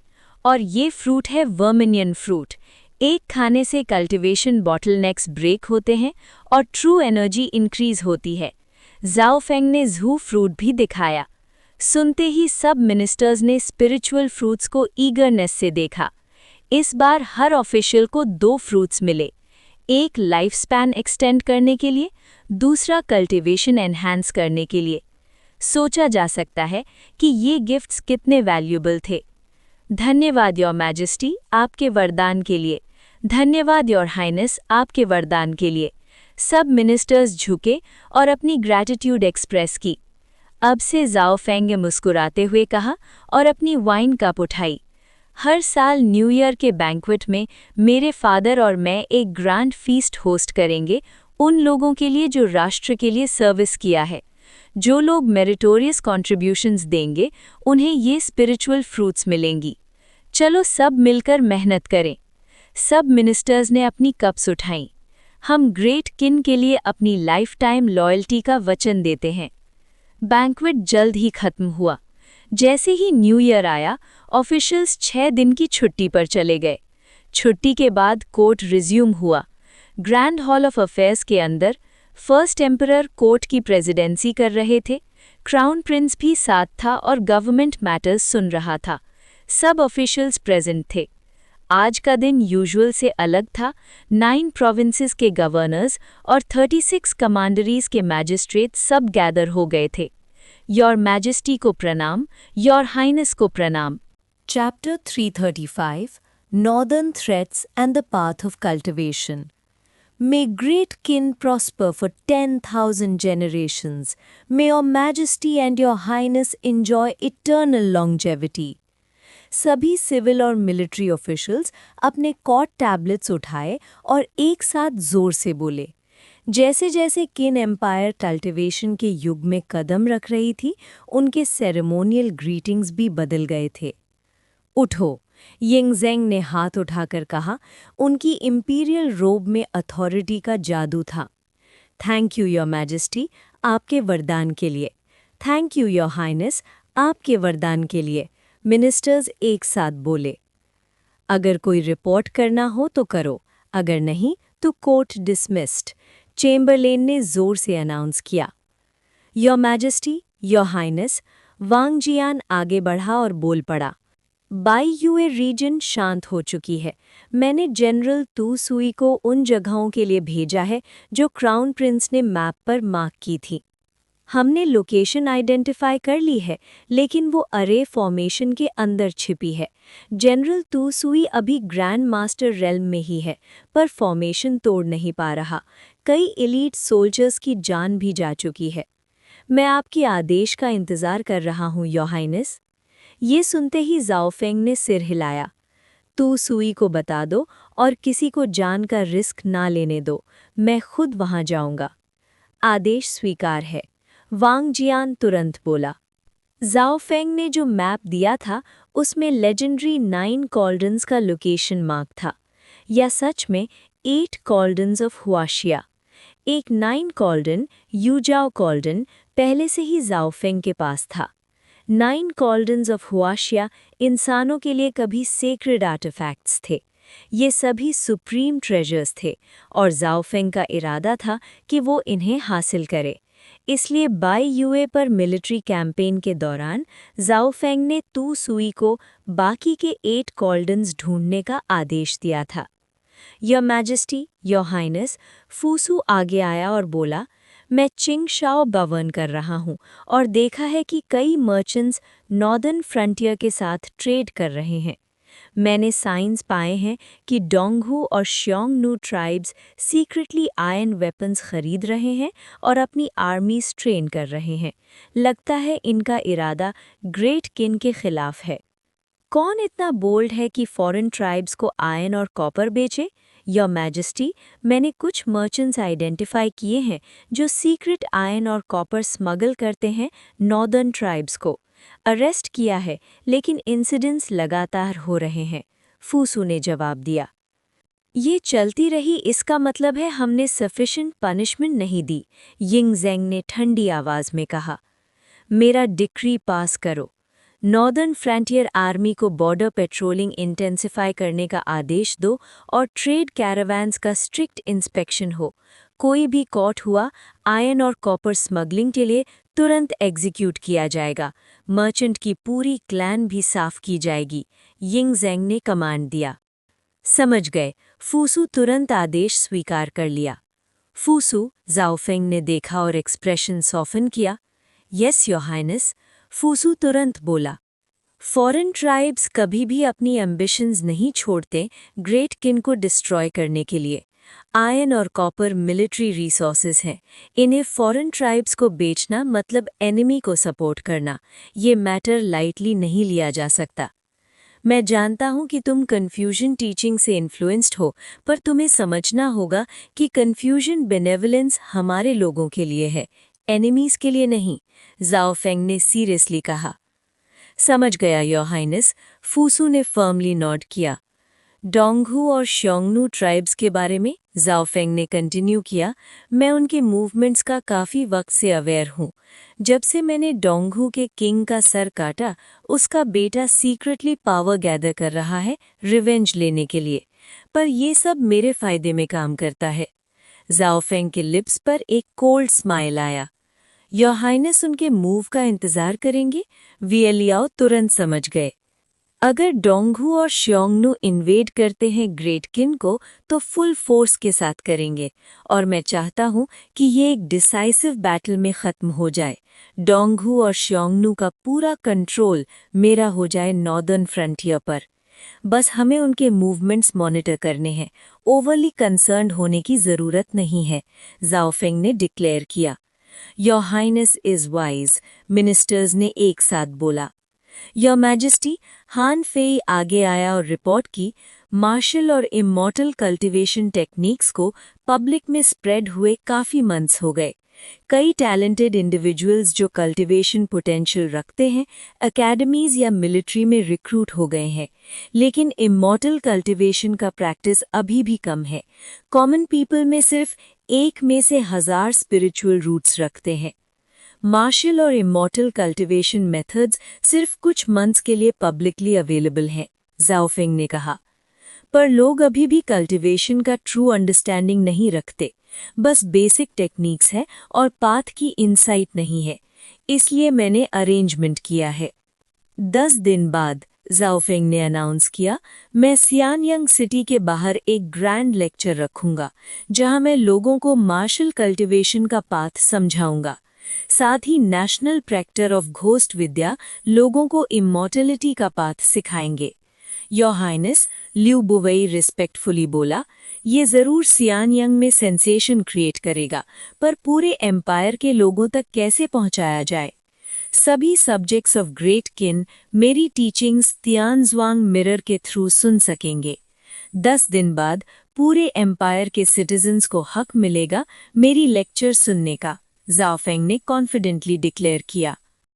और ये फ्रूट है वर्मिनियन फ्रूट। एक खाने से कल्टीवेशन बॉटलनेक्स ब्रेक होते हैं और ट्रू एनर्जी इंक्रीज होती है। जाओ फेंग ने जू फ्रूट भी दिखाया। सुनते ही सब मिनिस्टर्स ने स्पिरिचुअल फ्रूट्स को ईगरनेस से देखा। इस बार हर ऑफिशियल को 2 फ्रूट्स मिले, एक लाइफ स्पैन एक्सटेंड करने के लिए, दूसरा कल्टीवेशन एनहांस करने के लिए। सोचा जा सकता है कि ये गिफ्ट्स कितने वैल्यूएबल थे। धन्यवाद योर मैजेस्टी, आपके वरदान के लिए। धन्यवाद योर हाइनेस, आपके वरदान के लिए। सब मिनिस्टर्स झुके और अपनी ग्रैटिट्यूड एक्सप्रेस की। अब से जाओ फेंग ने मुस्कुराते हुए कहा और अपनी वाइन कप उठाई। हर साल न्यू ईयर के बैंक्वेट में मेरे फादर और मैं एक ग्रैंड फीस्ट होस्ट करेंगे उन लोगों के लिए जो राष्ट्र के लिए सर्विस किया है। जो लोग मेरिटोरियस कॉन्ट्रीब्यूशंस देंगे उन्हें ये स्पिरिचुअल फ्रूट्स मिलेंगी। चलो सब मिलकर मेहनत करें। सब मिनिस्टर्स ने अपनी कप्स उठाईं। हम ग्रेट किन के लिए अपनी लाइफ टाइम लॉयल्टी का वचन देते हैं। बैंक्वेट जल्द ही खत्म हुआ। जैसे ही न्यू ईयर आया, ऑफिशियल्स 6 दिन की छुट्टी पर चले गए। छुट्टी के बाद कोर्ट रिज्यूम हुआ। ग्रैंड हॉल ऑफ अफेयर्स के अंदर फर्स्ट एम्परर कोर्ट की प्रेसिडेंसी कर रहे थे। क्राउन प्रिंस भी साथ था और गवर्नमेंट मैटर्स सुन रहा था। सब ऑफिशियल्स प्रेजेंट थे। आज का दिन यूजुअल से अलग था। 9 प्रोविंसेस के गवर्नर्स और 36 कमांडरीज के मैजिस्ट्रेट सब गैदर हो गए थे। योर मैजेस्टी को प्रणाम, योर हाइनेस को प्रणाम। Chapter 335 Northern Threats and the Path of Cultivation. May great kin prosper for 10,000 generations. May your majesty and your highness enjoy eternal longevity. सभी सिविल और मिलिट्री ऑफिशियल्स अपने कॉर्ट टैबलेट्स उठाए और एक साथ जोर से बोले। जैसे जैसे किन एम्पायर कल्टीवेशन के युग में कदम रख रही थी, उनके सेरेमोनियल ग्रीटिंग्स भी बदल गए थे। उठो, यिंग ज़ेंग ने हाथ उठाकर कहा। उनकी इंपीरियल रोब में अथॉरिटी का जादू था। थैंक यू योर मैजेस्टी, आपके वरदान के लिए। थैंक यू योर हाइनेस, आपके वरदान के लिए। मिनिस्टर्स एक साथ बोले। अगर कोई रिपोर्ट करना हो तो करो, अगर नहीं तो कोर्ट डिसमिस्ड, चेम्बरलेन ने जोर से अनाउंस किया। योर मैजेस्टी, योर हाइनेस, वांग जियान आगे बढ़ा और बोल पड़ा। बाई यूए रीजन शांत हो चुकी है। मैंने जनरल तू सुई को उन जगहों के लिए भेजा है जो क्राउन प्रिंस ने मैप पर मार्क की थी। हमने लोकेशन आइडेंटिफाई कर ली है, लेकिन वो अरे फॉर्मेशन के अंदर छिपी है। जनरल तू सुई अभी ग्रैंड मास्टर रेल्म में ही है, पर फॉर्मेशन तोड़ नहीं पा रहा। कई एलीट सोल्जर्स की जान भी जा चुकी है। मैं आपके आदेश का इंतज़ार कर रहा हूँ योर हाइनेस। ये सुनते ही जाओ फेंग ने सिर हिलाया। तू सुई को बता दो और किसी को जान का रिस्क ना लेने दो, मैं खुद वहाँ जाऊँगा। आदेश स्वीकार है, वांग जियान तुरंत बोला। जाओ फेंग ने जो मैप दिया था उसमें लेजेंडरी 9 कॉल्डन्स का लोकेशन मार्क था, या सच में 8 कॉल्डन्स ऑफ हुआशिया। एक 9 कॉल्डन, यूजाओ कॉल्डन, पहले से ही जाओ फेंग के पास था। 9 कॉल्डन्स ऑफ हुआशिया इंसानों के लिए कभी सेक्रेड आर्टिफैक्ट्स थे, ये सभी सुप्रीम ट्रेजर्स थे और ज़ाओफेंग का इरादा था कि वो इन्हें हासिल करे। इसलिए बाई युए पर मिलिट्री कैंपेन के दौरान ज़ाओफेंग ने तू सुई को बाकी के 8 कॉल्डन्स ढूंढने का आदेश दिया था। योर मैजेस्टी, योर हाइनेस, फूसू आगे आया और बोला, मैं चिंगशाओ बवर्न कर रहा हूँ और देखा है कि कई मर्चेंट्स नॉर्दर्न फ्रंटियर के साथ ट्रेड कर रहे हैं। मैंने साइंस पाए हैं कि डोंगहू और श्योंगनू ट्राइब्स सीक्रेटली आयरन वेपन्स खरीद रहे हैं और अपनी आर्मीज ट्रेन कर रहे हैं। लगता है इनका इरादा ग्रेट किन के खिलाफ है। कौन इतना बोल्ड है कि फॉरेन ट्राइब्स को आयरन और कॉपर बेचे? योर मैजेस्टी, मैंने कुछ मर्चेंट्स आइडेंटिफाई किए हैं जो सीक्रेट आयरन और कॉपर स्मगल करते हैं नॉर्दर्न ट्राइब्स को। अरेस्ट किया है, लेकिन इंसिडेंट्स लगातार हो रहे हैं, फूसू ने जवाब दिया। ये चलती रही, इसका मतलब है हमने सफिशिएंट पनिशमेंट नहीं दी, यिंग ज़ेंग ने ठंडी आवाज में कहा। मेरा डिक्री पास करो। नॉर्दर्न फ्रंटियर आर्मी को बॉर्डर पेट्रोलिंग इंटेंसिफाई करने का आदेश दो और ट्रेड कैरावैन्स का स्ट्रिक्ट इंस्पेक्शन हो। कोई भी कॉट हुआ आयरन और कॉपर स्मगलिंग के लिए तुरंत एग्जीक्यूट किया जाएगा। मर्चेंट की पूरी क्लैन भी साफ की जाएगी, यिंग ज़ेंग ने कमांड दिया। समझ गए, फूसू तुरंत आदेश स्वीकार कर लिया। फूसू, ज़ाओफेंग ने देखा और एक्सप्रेशन सॉफन किया। यस योर हाइनेस, फूसू तुरंत बोला। फॉरेन ट्राइब्स कभी भी अपनी एम्बिशंस नहीं छोड़ते ग्रेट किन को डिस्ट्रॉय करने के लिए। आयरन और कॉपर मिलिट्री रिसोर्सेज हैं, इन्हें फॉरेन ट्राइब्स को बेचना मतलब एनिमी को सपोर्ट करना। ये मैटर लाइटली नहीं लिया जा सकता। मैं जानता हूं कि तुम कन्फ्यूजन टीचिंग से इन्फ्लुएंस्ड हो, पर तुम्हें समझना होगा कि कन्फ्यूजन बेनेवलेंस हमारे लोगों के लिए है, एनिमीज के लिए नहीं, ज़ाओफेंग ने सीरियसली कहा। समझ गया योर हाइनेस, फूसू ने फर्मली नॉड किया। डोंगहू और श्योंगनू ट्राइब्स के बारे में ज़ाओफेंग ने कंटिन्यू किया। मैं उनके मूवमेंट्स का काफ़ी वक्त से अवेयर हूँ। जब से मैंने डोंगहू के किंग का सर काटा, उसका बेटा सीक्रेटली पावर गैदर कर रहा है रिवेंज लेने के लिए, पर ये सब मेरे फायदे में काम करता है। ज़ाओफेंग के लिप्स पर एक कोल्ड स्माइल आया। योर हाइनेस उनके मूव का इंतजार करेंगे? वियलियाओ तुरंत समझ गए। अगर डोंगहू और श्योंगनू इन्वेड करते हैं ग्रेट किन को तो फुल फोर्स के साथ करेंगे, और मैं चाहता हूं कि ये एक डिसाइसिव बैटल में खत्म हो जाए। डोंगहू और श्योंगनू का पूरा कंट्रोल मेरा हो जाए नॉर्दर्न फ्रंटियर पर। बस हमें उनके मूवमेंट्स मॉनिटर करने हैं, ओवरली कंसर्न्ड होने की ज़रूरत नहीं है, ज़ाओफेंग ने डिक्लेयर किया। Your highness is wise, ministers ने एक साथ बोला। योर मैजेस्टी, हान फेई आगे आया और रिपोर्ट की, मार्शल और इमॉर्टल कल्टीवेशन टेक्निक्स को पब्लिक में स्प्रेड हुए काफ़ी मंथ्स हो गए। कई टैलेंटेड इंडिविजुअल्स जो कल्टीवेशन पोटेंशियल रखते हैं एकेडमीज या मिलिट्री में रिक्रूट हो गए हैं, लेकिन इमॉर्टल कल्टीवेशन का प्रैक्टिस अभी भी कम है। कॉमन पीपल में सिर्फ 1 में से 1000 स्पिरिचुअल रूट्स रखते हैं। मार्शल और इमॉर्टल कल्टीवेशन मेथड्स सिर्फ कुछ मंथ्स के लिए पब्लिकली अवेलेबल हैं, ज़ाओफेंग ने कहा। पर लोग अभी भी कल्टीवेशन का ट्रू अंडरस्टैंडिंग नहीं रखते, बस बेसिक टेक्निक्स है और पाथ की इंसाइट नहीं है, इसलिए मैंने अरेंजमेंट किया है। 10 दिन बाद ज़ाओफेंग ने अनाउंस किया, मैं सियानयंग सिटी के बाहर एक ग्रैंड लेक्चर रखूंगा, जहां मैं लोगों को मार्शल कल्टीवेशन का पाथ समझाऊंगा। साथ ही नेशनल प्रैक्टर ऑफ घोस्ट विद्या लोगों को इमॉर्टलिटी का पाथ सिखाएंगे। योर हाइनेस, ल्यू बुवेई रिस्पेक्टफुली बोला, ये ज़रूर सियानयंग में सेंसेशन क्रिएट करेगा, पर पूरे एम्पायर के लोगों तक कैसे पहुंचाया जाए? सभी सब्जेक्ट्स ऑफ ग्रेट किन मेरी टीचिंग्स तियानज़ुआंग मिरर के थ्रू सुन सकेंगे। 10 दिन बाद पूरे एम्पायर के सिटीजन्स को हक मिलेगा मेरी लेक्चर सुनने का, ज़ाओफेंग ने कॉन्फिडेंटली डिक्लेयर किया।